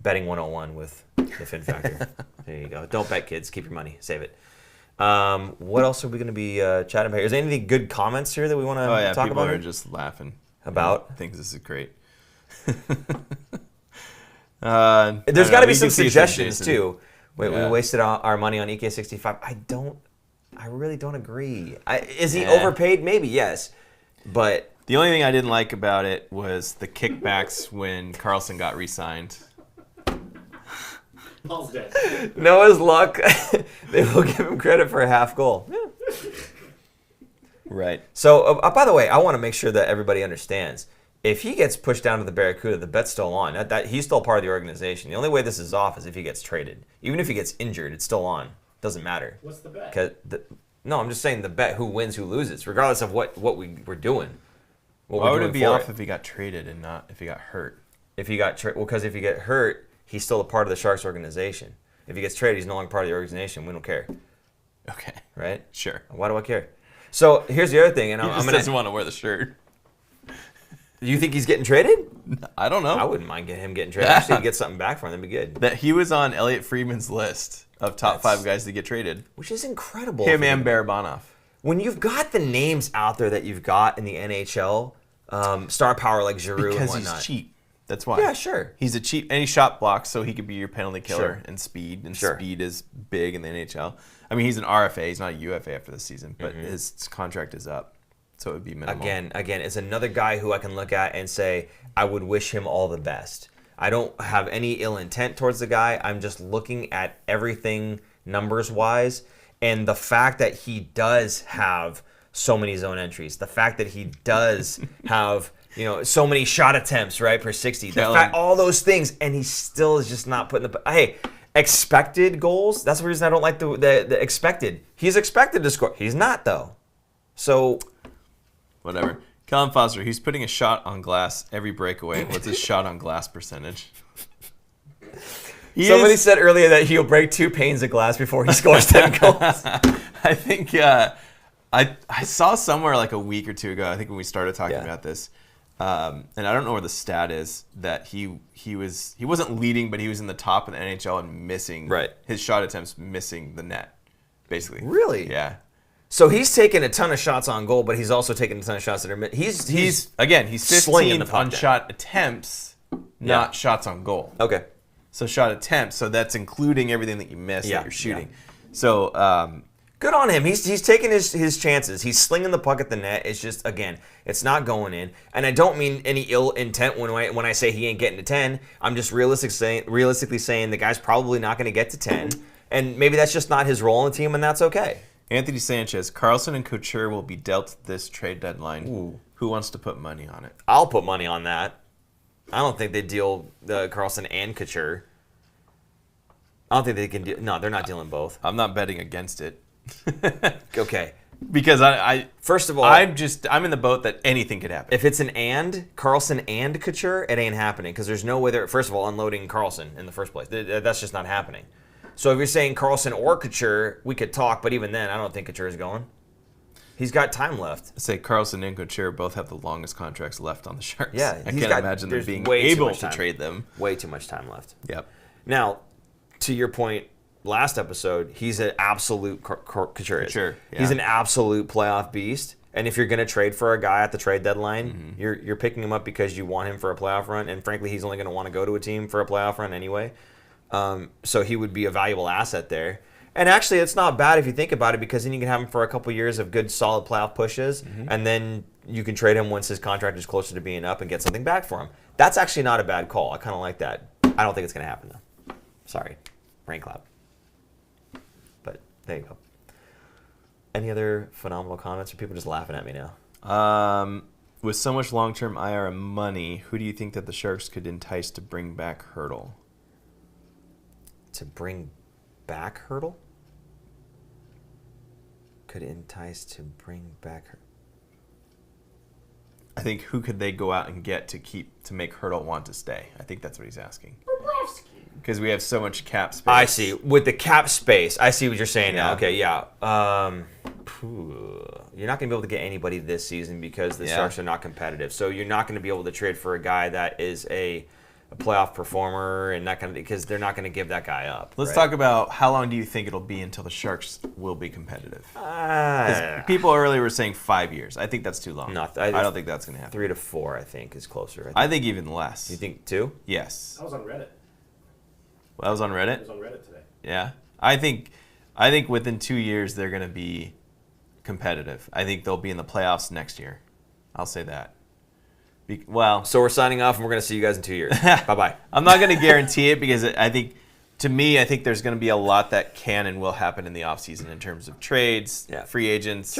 [SPEAKER 1] betting 101 with the Fin Factor. There you go. Don't bet, kids. Keep your money. Save it. What else are we going to be chatting about? Is there any good comments here that we want to talk about?
[SPEAKER 2] People are just laughing.
[SPEAKER 1] About?
[SPEAKER 2] I think this is great.
[SPEAKER 1] There's got to be some suggestions, too. We wasted our money on EK65. I really don't agree. Is he overpaid? Maybe, yes. But
[SPEAKER 2] the only thing I didn't like about it was the kickbacks when Carlson got re-signed.
[SPEAKER 3] Paul's dead.
[SPEAKER 1] Noah's luck. They will give him credit for a half goal. Yeah.
[SPEAKER 2] Right.
[SPEAKER 1] So, by the way, I want to make sure that everybody understands. If he gets pushed down to the Barracuda, the bet's still on. That he's still part of the organization. The only way this is off is if he gets traded. Even if he gets injured, it's still on. Doesn't matter.
[SPEAKER 3] What's the bet?
[SPEAKER 1] No, I'm just saying the bet, who wins, who loses, regardless of what we were doing.
[SPEAKER 2] Why would it be off if he got traded and not if he got hurt?
[SPEAKER 1] If he got because if he get hurt, he's still a part of the Sharks organization. If he gets traded, he's no longer part of the organization. We don't care.
[SPEAKER 2] Okay.
[SPEAKER 1] Right?
[SPEAKER 2] Sure.
[SPEAKER 1] Why do I care? So here's the other thing, and
[SPEAKER 2] he just doesn't want to wear the shirt.
[SPEAKER 1] Do you think he's getting traded?
[SPEAKER 2] I don't know.
[SPEAKER 1] I wouldn't mind him getting traded. Actually, get something back from him, that'd be good.
[SPEAKER 2] That he was on Elliot Friedman's list of top 5 guys to get traded,
[SPEAKER 1] which is incredible.
[SPEAKER 2] Him and Barabanov.
[SPEAKER 1] When you've got the names out there that you've got in the NHL, star power like Giroux and whatnot.
[SPEAKER 2] Because he's cheap. That's why.
[SPEAKER 1] Yeah, sure.
[SPEAKER 2] He's a cheap, and he shot blocks, so he could be your penalty killer and speed. And
[SPEAKER 1] Sure.
[SPEAKER 2] speed is big in the NHL. I mean, he's an RFA. He's not a UFA after the season, but his contract is up, so it would be minimal.
[SPEAKER 1] Again, it's another guy who I can look at and say, I would wish him all the best. I don't have any ill intent towards the guy. I'm just looking at everything numbers-wise, and the fact that he does have so many zone entries, the fact that he does have... so many shot attempts, right, per 60. All those things, and he still is just not putting the... Hey, expected goals, that's the reason I don't like the expected. He's expected to score. He's not, though. So...
[SPEAKER 2] Whatever. Kellen Foster, he's putting a shot on glass every breakaway. What's his shot on glass percentage?
[SPEAKER 1] Somebody said earlier that he'll break 2 panes of glass before he scores 10 goals.
[SPEAKER 2] I think... I saw somewhere like a week or two ago, I think when we started talking about this, and I don't know where the stat is, that he wasn't leading, but he was in the top of the NHL and missing his shot attempts, missing the net, basically.
[SPEAKER 1] Really?
[SPEAKER 2] Yeah.
[SPEAKER 1] So he's taking a ton of shots on goal, but he's also taking a ton of shots that are he's
[SPEAKER 2] 15th on shot attempts, not shots on goal.
[SPEAKER 1] Okay.
[SPEAKER 2] So shot attempts, so that's including everything that you missed that you're shooting. Yeah. So
[SPEAKER 1] good on him. He's taking his chances. He's slinging the puck at the net. It's just, again, it's not going in. And I don't mean any ill intent when I say he ain't getting to 10. I'm just realistically saying the guy's probably not going to get to 10. And maybe that's just not his role on the team, and that's okay.
[SPEAKER 2] Anthony Sanchez, Carlson and Couture will be dealt this trade deadline.
[SPEAKER 1] Ooh.
[SPEAKER 2] Who wants to put money on it?
[SPEAKER 1] I'll put money on that. I don't think they deal Carlson and Couture. I don't think they can deal. No, they're not dealing both.
[SPEAKER 2] I'm not betting against it.
[SPEAKER 1] Okay.
[SPEAKER 2] Because I
[SPEAKER 1] first of all,
[SPEAKER 2] I'm in the boat that anything could happen.
[SPEAKER 1] If it's an Carlson and Couture, it ain't happening because there's no way they're, first of all, unloading Carlson in the first place. That's just not happening. So if you're saying Carlson or Couture, we could talk, but even then, I don't think Couture is going. He's got time left.
[SPEAKER 2] I say Carlson and Couture both have the longest contracts left on the Sharks.
[SPEAKER 1] Yeah,
[SPEAKER 2] I can't imagine them being able to trade them.
[SPEAKER 1] Way too much time left.
[SPEAKER 2] Yep.
[SPEAKER 1] Now, to your point, last episode, he's an absolute Couture.
[SPEAKER 2] Yeah.
[SPEAKER 1] He's an absolute playoff beast. And if you're going to trade for a guy at the trade deadline, you're picking him up because you want him for a playoff run. And frankly, he's only going to want to go to a team for a playoff run anyway. So he would be a valuable asset there. And actually, it's not bad if you think about it because then you can have him for a couple years of good, solid playoff pushes. And then you can trade him once his contract is closer to being up and get something back for him. That's actually not a bad call. I kind of like that. I don't think it's going to happen, though. Sorry. Rain cloud. But there you go. Any other phenomenal comments, or people just laughing at me now?
[SPEAKER 2] With so much long-term IR money, who do you think that the Sharks could entice to bring back Hurdle?
[SPEAKER 1] To bring back Hurdle? Could entice to bring back Hurdle.
[SPEAKER 2] I think who could they go out and get to make Hurdle want to stay? I think that's what he's asking. Because we have so much cap space.
[SPEAKER 1] I see. With the cap space, I see what you're saying now. Okay, yeah. You're not going to be able to get anybody this season because the Sharks are not competitive. So you're not going to be able to trade for a guy that is a playoff performer and that kind of thing, because they're not going to give that guy up.
[SPEAKER 2] Let's talk about how long do you think it'll be until the Sharks will be competitive? People earlier were saying 5 years. I think that's too long.
[SPEAKER 1] No,
[SPEAKER 2] I don't think that's going to happen.
[SPEAKER 1] 3 to 4, I think, is closer.
[SPEAKER 2] I think even less.
[SPEAKER 1] You think 2?
[SPEAKER 2] Yes.
[SPEAKER 3] I was on Reddit.
[SPEAKER 2] Well, I was on Reddit?
[SPEAKER 3] I was on Reddit today.
[SPEAKER 2] Yeah. I think within 2 years they're going to be competitive. I think they'll be in the playoffs next year. I'll say that.
[SPEAKER 1] So we're signing off, and we're going to see you guys in 2 years. Bye-bye.
[SPEAKER 2] I'm not going to guarantee it because I think there's going to be a lot that can and will happen in the offseason in terms of trades, free agents,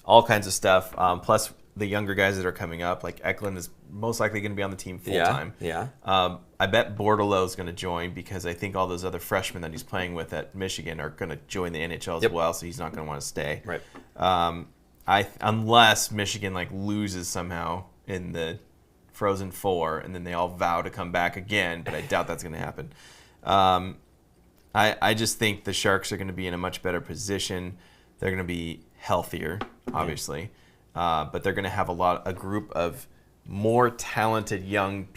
[SPEAKER 2] all kinds of stuff. Plus the younger guys that are coming up, like Eklund is most likely going to be on the team full-time.
[SPEAKER 1] Yeah.
[SPEAKER 2] I bet Bordelot is going to join because I think all those other freshmen that he's playing with at Michigan are going to join the NHL as well, so he's not going to want to stay.
[SPEAKER 1] Right.
[SPEAKER 2] Unless Michigan loses somehow in the Frozen Four, and then they all vow to come back again, but I doubt that's going to happen. I just think the Sharks are going to be in a much better position. They're going to be healthier, obviously, but they're going to have a group of more talented young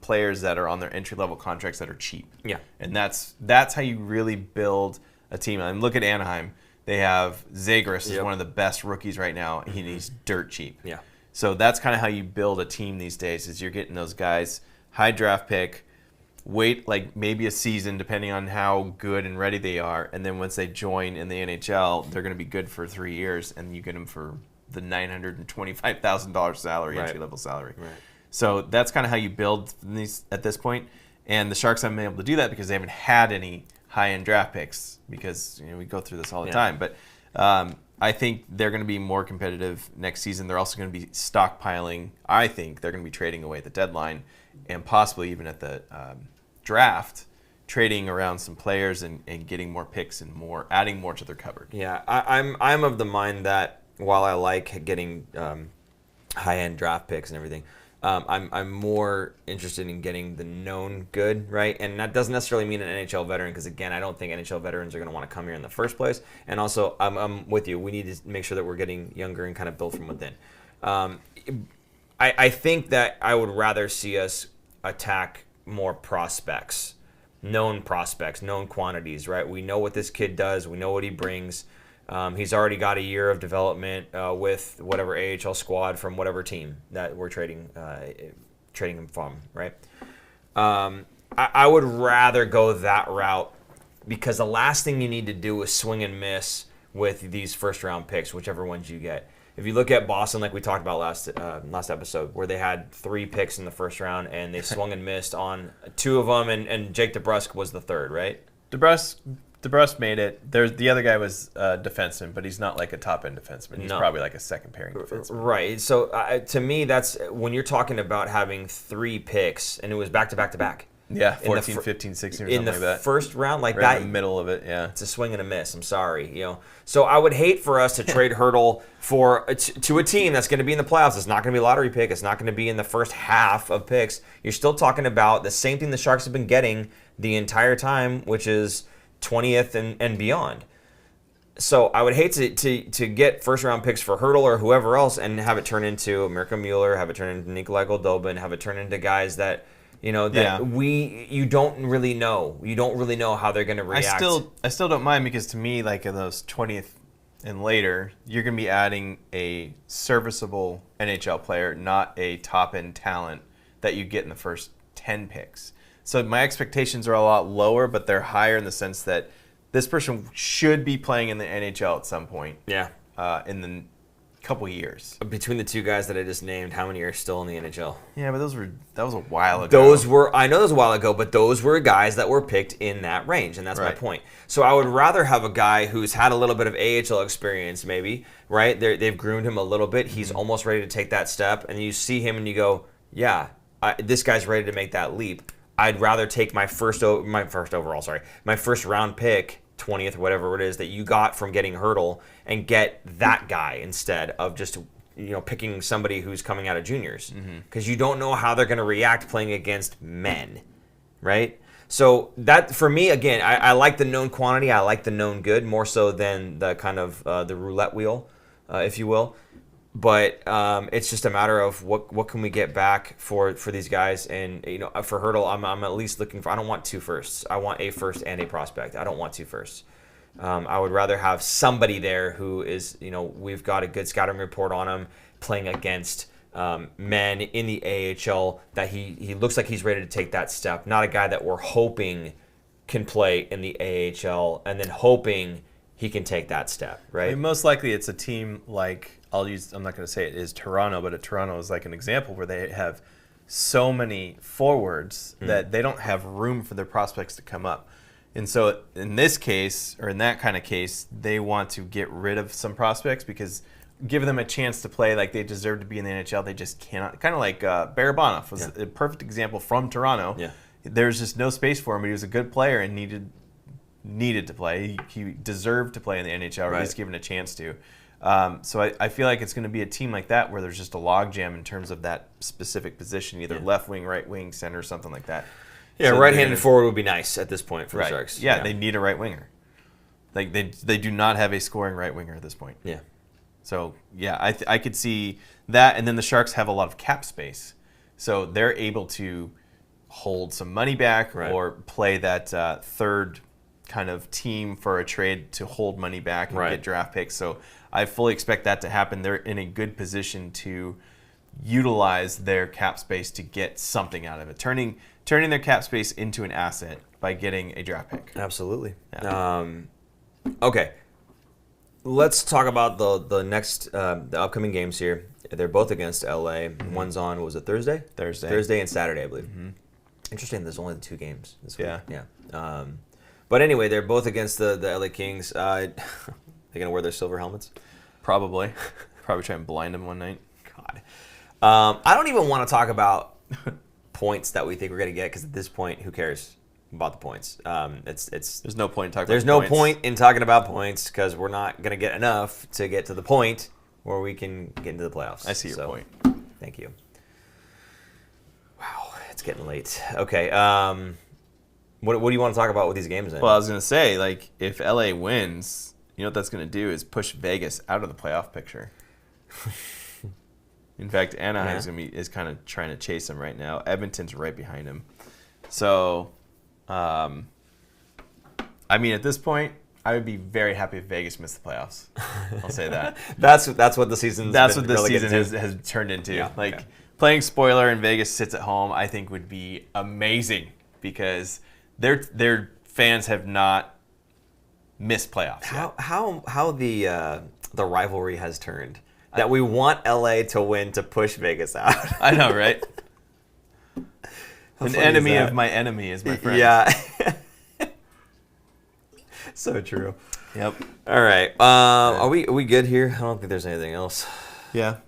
[SPEAKER 2] players that are on their entry-level contracts that are cheap.
[SPEAKER 1] Yeah.
[SPEAKER 2] And that's how you really build a team. And look at Anaheim. They have Zagreus is one of the best rookies right now, and he's dirt cheap.
[SPEAKER 1] Yeah.
[SPEAKER 2] So that's kind of how you build a team these days, is you're getting those guys, high draft pick, wait maybe a season depending on how good and ready they are, and then once they join in the NHL, they're going to be good for 3 years, and you get them for the $925,000 salary, entry-level salary. Right. So that's kind of how you build these at this point, and the Sharks haven't been able to do that because they haven't had any high-end draft picks because we go through this all the time. But I think they're going to be more competitive next season. They're also going to be stockpiling. I think they're going to be trading away at the deadline and possibly even at the draft, trading around some players and getting more picks and adding more to their cupboard.
[SPEAKER 1] Yeah, I'm of the mind that while I like getting high-end draft picks and everything, I'm more interested in getting the known good, right? And that doesn't necessarily mean an NHL veteran, because again, I don't think NHL veterans are going to want to come here in the first place. And also, I'm with you. We need to make sure that we're getting younger and kind of built from within. I think that I would rather see us attack more prospects, known quantities, right? We know what this kid does. We know what he brings. He's already got a year of development with whatever AHL squad from whatever team that we're trading him from, right? I would rather go that route, because the last thing you need to do is swing and miss with these first-round picks, whichever ones you get. If you look at Boston, like we talked about last episode, where they had 3 picks in the first round and they swung and missed on 2 of them, and Jake DeBrusk was the 3rd, right?
[SPEAKER 2] DeBrusk made it. The other guy was a defenseman, but he's not like a top-end defenseman. He's probably like a second-pairing defenseman.
[SPEAKER 1] Right. So to me, that's when you're talking about having 3 picks, and it was back-to-back-to-back.
[SPEAKER 2] Yeah, 14, 15, 16 or something like that.
[SPEAKER 1] In the first round, like
[SPEAKER 2] right
[SPEAKER 1] that.
[SPEAKER 2] In the middle of it, yeah.
[SPEAKER 1] It's a swing and a miss. I'm sorry. So I would hate for us to trade Hurdle to a team that's going to be in the playoffs. It's not going to be a lottery pick. It's not going to be in the first half of picks. You're still talking about the same thing the Sharks have been getting the entire time, which is 20th and beyond. So I would hate to get first-round picks for Hurdle or whoever else and have it turn into Mirka Mueller, have it turn into Nikolai Goldobin, have it turn into guys that you don't really know. You don't really know how they're going to react.
[SPEAKER 2] I still don't mind, because to me, like in those 20th and later, you're going to be adding a serviceable NHL player, not a top-end talent that you get in the first 10 picks. So my expectations are a lot lower, but they're higher in the sense that this person should be playing in the NHL at some point.
[SPEAKER 1] Yeah.
[SPEAKER 2] In the couple years.
[SPEAKER 1] Between the two guys that I just named, how many are still in the NHL?
[SPEAKER 2] Yeah, but that was a while ago.
[SPEAKER 1] I know that was a while ago, but those were guys that were picked in that range, and that's my point. So I would rather have a guy who's had a little bit of AHL experience, maybe, right? They've groomed him a little bit. He's almost ready to take that step, and you see him and you go, yeah, this guy's ready to make that leap. I'd rather take my first round pick, 20th or whatever it is that you got from getting Hurdle, and get that guy instead of just picking somebody who's coming out of juniors, because you don't know how they're going to react playing against men, right? So that, for me, again, I like the known quantity. I like the known good more so than the kind of the roulette wheel, if you will. But it's just a matter of what can we get back for these guys. And for Hurdle, I'm at least looking for. I don't want 2 firsts. I want a first and a prospect. I don't want 2 firsts. I would rather have somebody there who is, we've got a good scouting report on him, playing against men in the AHL, that he looks like he's ready to take that step. Not a guy that we're hoping can play in the AHL and then hoping he can take that step, right?
[SPEAKER 2] I mean, most likely it's a team like, I'm not going to say it is Toronto, but Toronto is like an example where they have so many forwards that they don't have room for their prospects to come up. And so in this case, or in that kind of case, they want to get rid of some prospects because give them a chance to play like they deserve to be in the NHL. They just cannot. Kind of like Barabanov was a perfect example from Toronto. Yeah. There's just no space for him, but he was a good player and needed to play. He deserved to play in the NHL, or at least given a chance to. So I feel like it's going to be a team like that where there's just a logjam in terms of that specific position, either left wing, right wing, center, something like that.
[SPEAKER 1] Yeah, so right-handed forward would be nice at this point for the Sharks.
[SPEAKER 2] Yeah, they need a right winger. Like they do not have a scoring right winger at this point.
[SPEAKER 1] Yeah.
[SPEAKER 2] So yeah, I could see that, and then the Sharks have a lot of cap space, so they're able to hold some money back or play that third kind of team for a trade to hold money back and get draft picks. So I fully expect that to happen. They're in a good position to utilize their cap space to get something out of it, turning their cap space into an asset by getting a draft pick.
[SPEAKER 1] Absolutely. Yeah. Okay. Let's talk about the next the upcoming games here. They're both against LA. One's on, was it Thursday? Thursday and Saturday, I believe. Interesting. There's only the 2 games this week. Yeah. But anyway, they're both against the LA Kings. They're gonna wear their silver helmets.
[SPEAKER 2] Probably try and blind them one night.
[SPEAKER 1] God. I don't even want to talk about points that we think we're gonna get, because at this point, who cares about the points?
[SPEAKER 2] There's no point in talking.
[SPEAKER 1] There's
[SPEAKER 2] about
[SPEAKER 1] no point in talking about points because we're not gonna get enough to get to the point where we can get into the playoffs.
[SPEAKER 2] I see your point.
[SPEAKER 1] Thank you. Wow, it's getting late. Okay. What do you want to talk about with these games then?
[SPEAKER 2] Well, I was gonna say, like, if LA wins, you know what that's gonna do is push Vegas out of the playoff picture. In fact, Anaheim is kind of trying to chase him right now. Edmonton's right behind him. So, I mean, at this point, I would be very happy if Vegas missed the playoffs. I'll say that.
[SPEAKER 1] That's what the season.
[SPEAKER 2] That's what this season has turned into. Yeah, playing spoiler and Vegas sits at home, I think would be amazing because their fans have not missed playoffs yet.
[SPEAKER 1] How the rivalry has turned. That we want LA to win to push Vegas out.
[SPEAKER 2] I know, right? An enemy of my enemy is my friend.
[SPEAKER 1] Yeah. So true.
[SPEAKER 2] Yep.
[SPEAKER 1] All right. Are we good here? I don't think there's anything else.
[SPEAKER 2] Yeah.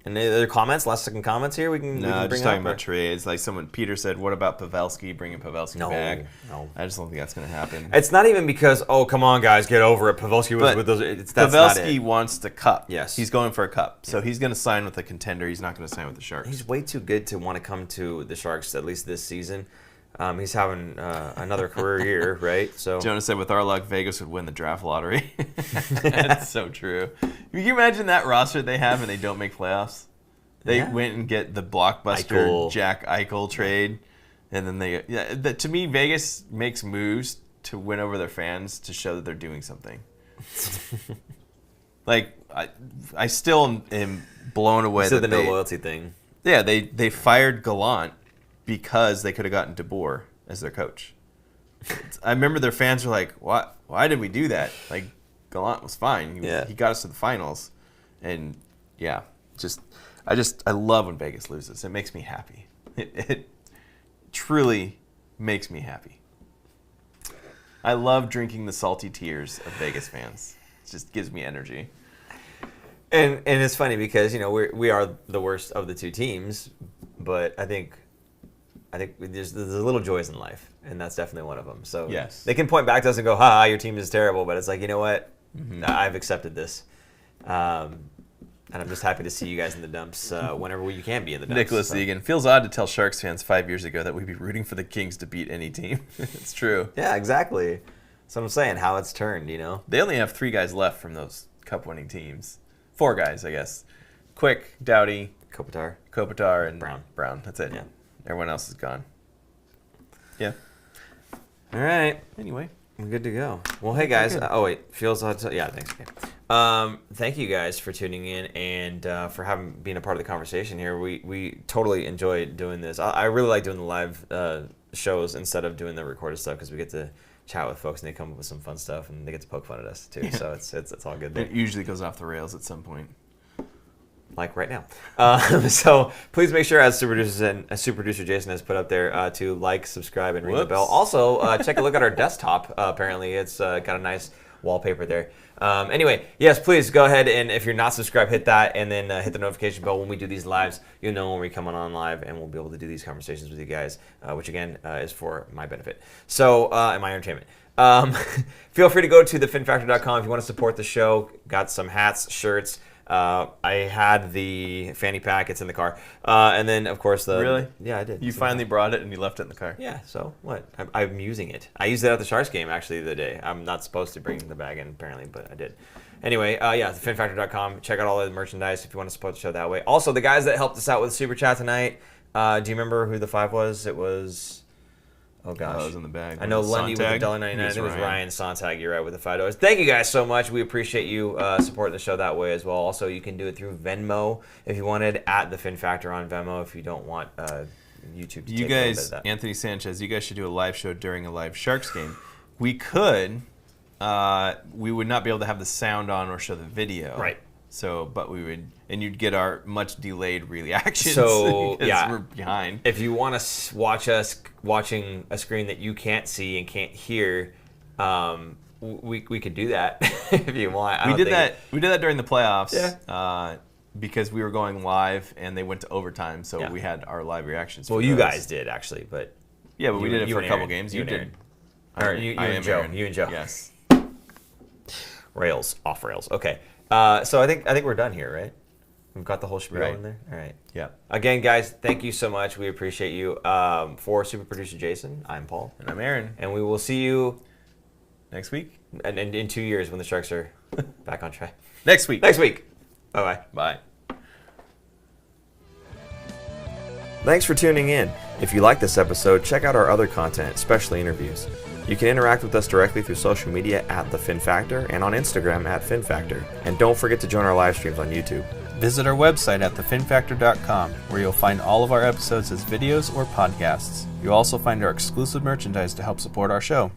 [SPEAKER 1] Any other comments? Last second comments here? We can
[SPEAKER 2] just talking about trades. Like Peter said, what about Pavelski, bringing Pavelski back?
[SPEAKER 1] No.
[SPEAKER 2] I just don't think that's going to happen.
[SPEAKER 1] It's not even because, oh, come on, guys, get over it. Pavelski was with those.
[SPEAKER 2] Pavelski wants the cup.
[SPEAKER 1] Yes.
[SPEAKER 2] He's going for a cup. So he's going to sign with a contender. He's not going to sign with the Sharks.
[SPEAKER 1] He's way too good to want to come to the Sharks, at least this season. He's having another career year, right? So
[SPEAKER 2] Jonah said, with our luck, Vegas would win the draft lottery. That's so true. Can you imagine that roster they have and they don't make playoffs? They went and get the blockbuster Jack Eichel trade, and then to me, Vegas makes moves to win over their fans to show that they're doing something. Like I still am blown away.
[SPEAKER 1] that the no loyalty thing.
[SPEAKER 2] Yeah, they fired Gallant because they could have gotten DeBoer as their coach. I remember their fans were like, "What? Why did we do that? Like Gallant was fine. He got us to the finals." And yeah, I love when Vegas loses. It makes me happy. It truly makes me happy. I love drinking the salty tears of Vegas fans. It just gives me energy.
[SPEAKER 1] And it's funny because we are the worst of the two teams, but I think there's little joys in life, and that's definitely one of them. So
[SPEAKER 2] yes,
[SPEAKER 1] they can point back to us and go, "Ha, your team is terrible," but it's like, you know what? Mm-hmm. I've accepted this, and I'm just happy to see you guys in the dumps whenever you can be in the dumps.
[SPEAKER 2] Nicholas Egan, feels odd to tell Sharks fans 5 years ago that we'd be rooting for the Kings to beat any team. It's true.
[SPEAKER 1] Yeah, exactly. That's what I'm saying. How it's turned,
[SPEAKER 2] They only have 3 guys left from those Cup-winning teams. 4 guys, I guess. Quick, Doughty, Kopitar, and Brown. That's it.
[SPEAKER 1] Yeah.
[SPEAKER 2] Everyone else is gone. Yeah.
[SPEAKER 1] All right.
[SPEAKER 2] Anyway,
[SPEAKER 1] we're good to go. Well, hey guys. Oh wait, feels odd. Yeah, thanks. Okay. Thank you guys for tuning in and for being a part of the conversation here. We totally enjoy doing this. I really like doing the live shows instead of doing the recorded stuff because we get to chat with folks and they come up with some fun stuff and they get to poke fun at us too. Yeah. So it's all good there.
[SPEAKER 2] It usually goes off the rails at some point.
[SPEAKER 1] Like right now. So please make sure, as super producer Jason has put up there, to like, subscribe, and ring the bell. Also, check a look at our desktop. Apparently, it's got a nice wallpaper there. Anyway, yes, please go ahead and if you're not subscribed, hit that and then hit the notification bell when we do these lives. You'll know when we come on live and we'll be able to do these conversations with you guys, which again is for my benefit. So, and my entertainment. Feel free to go to thefinfactor.com if you want to support the show. Got some hats, shirts. I had the fanny pack. It's in the car. And then, of course, the...
[SPEAKER 2] Really?
[SPEAKER 1] Yeah, I did.
[SPEAKER 2] You finally brought it and you left it in the car.
[SPEAKER 1] Yeah, so what? I'm using it. I used it at the Sharks game, actually, the other day. I'm not supposed to bring the bag in, apparently, but I did. Anyway, yeah, thefinfactor.com. Check out all the merchandise if you want to support the show that way. Also, the guys that helped us out with the Super Chat tonight, do you remember who the 5 was? It was... Oh, gosh.
[SPEAKER 2] It was in the bag.
[SPEAKER 1] I know Lundy with $1.99. I think it was Ryan Sontag. You're right, with the $5. Thank you guys so much. We appreciate you supporting the show that way as well. Also, you can do it through Venmo if you wanted, at the Fin Factor on Venmo if you don't want YouTube to take a little bit of that.
[SPEAKER 2] Anthony Sanchez, you guys should do a live show during a live Sharks game. We could. We would not be able to have the sound on or show the video.
[SPEAKER 1] Right.
[SPEAKER 2] So, but we would, and you'd get our much delayed reactions.
[SPEAKER 1] So, yeah,
[SPEAKER 2] we're behind.
[SPEAKER 1] If you want to watch us watching a screen that you can't see and can't hear, we could do that if you want.
[SPEAKER 2] We did that during the playoffs. Yeah. Because we were going live and they went to overtime, so we had our live reactions.
[SPEAKER 1] Well, you guys did actually, but
[SPEAKER 2] yeah, but we did it for a couple games. You did.
[SPEAKER 1] You and Joe. You and Joe.
[SPEAKER 2] Yes.
[SPEAKER 1] Rails off rails. Okay. So I think we're done here, right? We've got the whole spiel in there. All right.
[SPEAKER 2] Yeah.
[SPEAKER 1] Again, guys, thank you so much. We appreciate you. For super producer Jason, I'm Paul,
[SPEAKER 2] and I'm Aaron,
[SPEAKER 1] and we will see you
[SPEAKER 2] next week,
[SPEAKER 1] and in 2 years when the Sharks are back on track.
[SPEAKER 2] Next week.
[SPEAKER 1] Bye-bye.
[SPEAKER 2] Bye.
[SPEAKER 1] Thanks for tuning in. If you like this episode, check out our other content, especially interviews. You can interact with us directly through social media at The Fin Factor and on Instagram at Fin Factor. And don't forget to join our live streams on YouTube.
[SPEAKER 2] Visit our website at thefinfactor.com, where you'll find all of our episodes as videos or podcasts. You'll also find our exclusive merchandise to help support our show.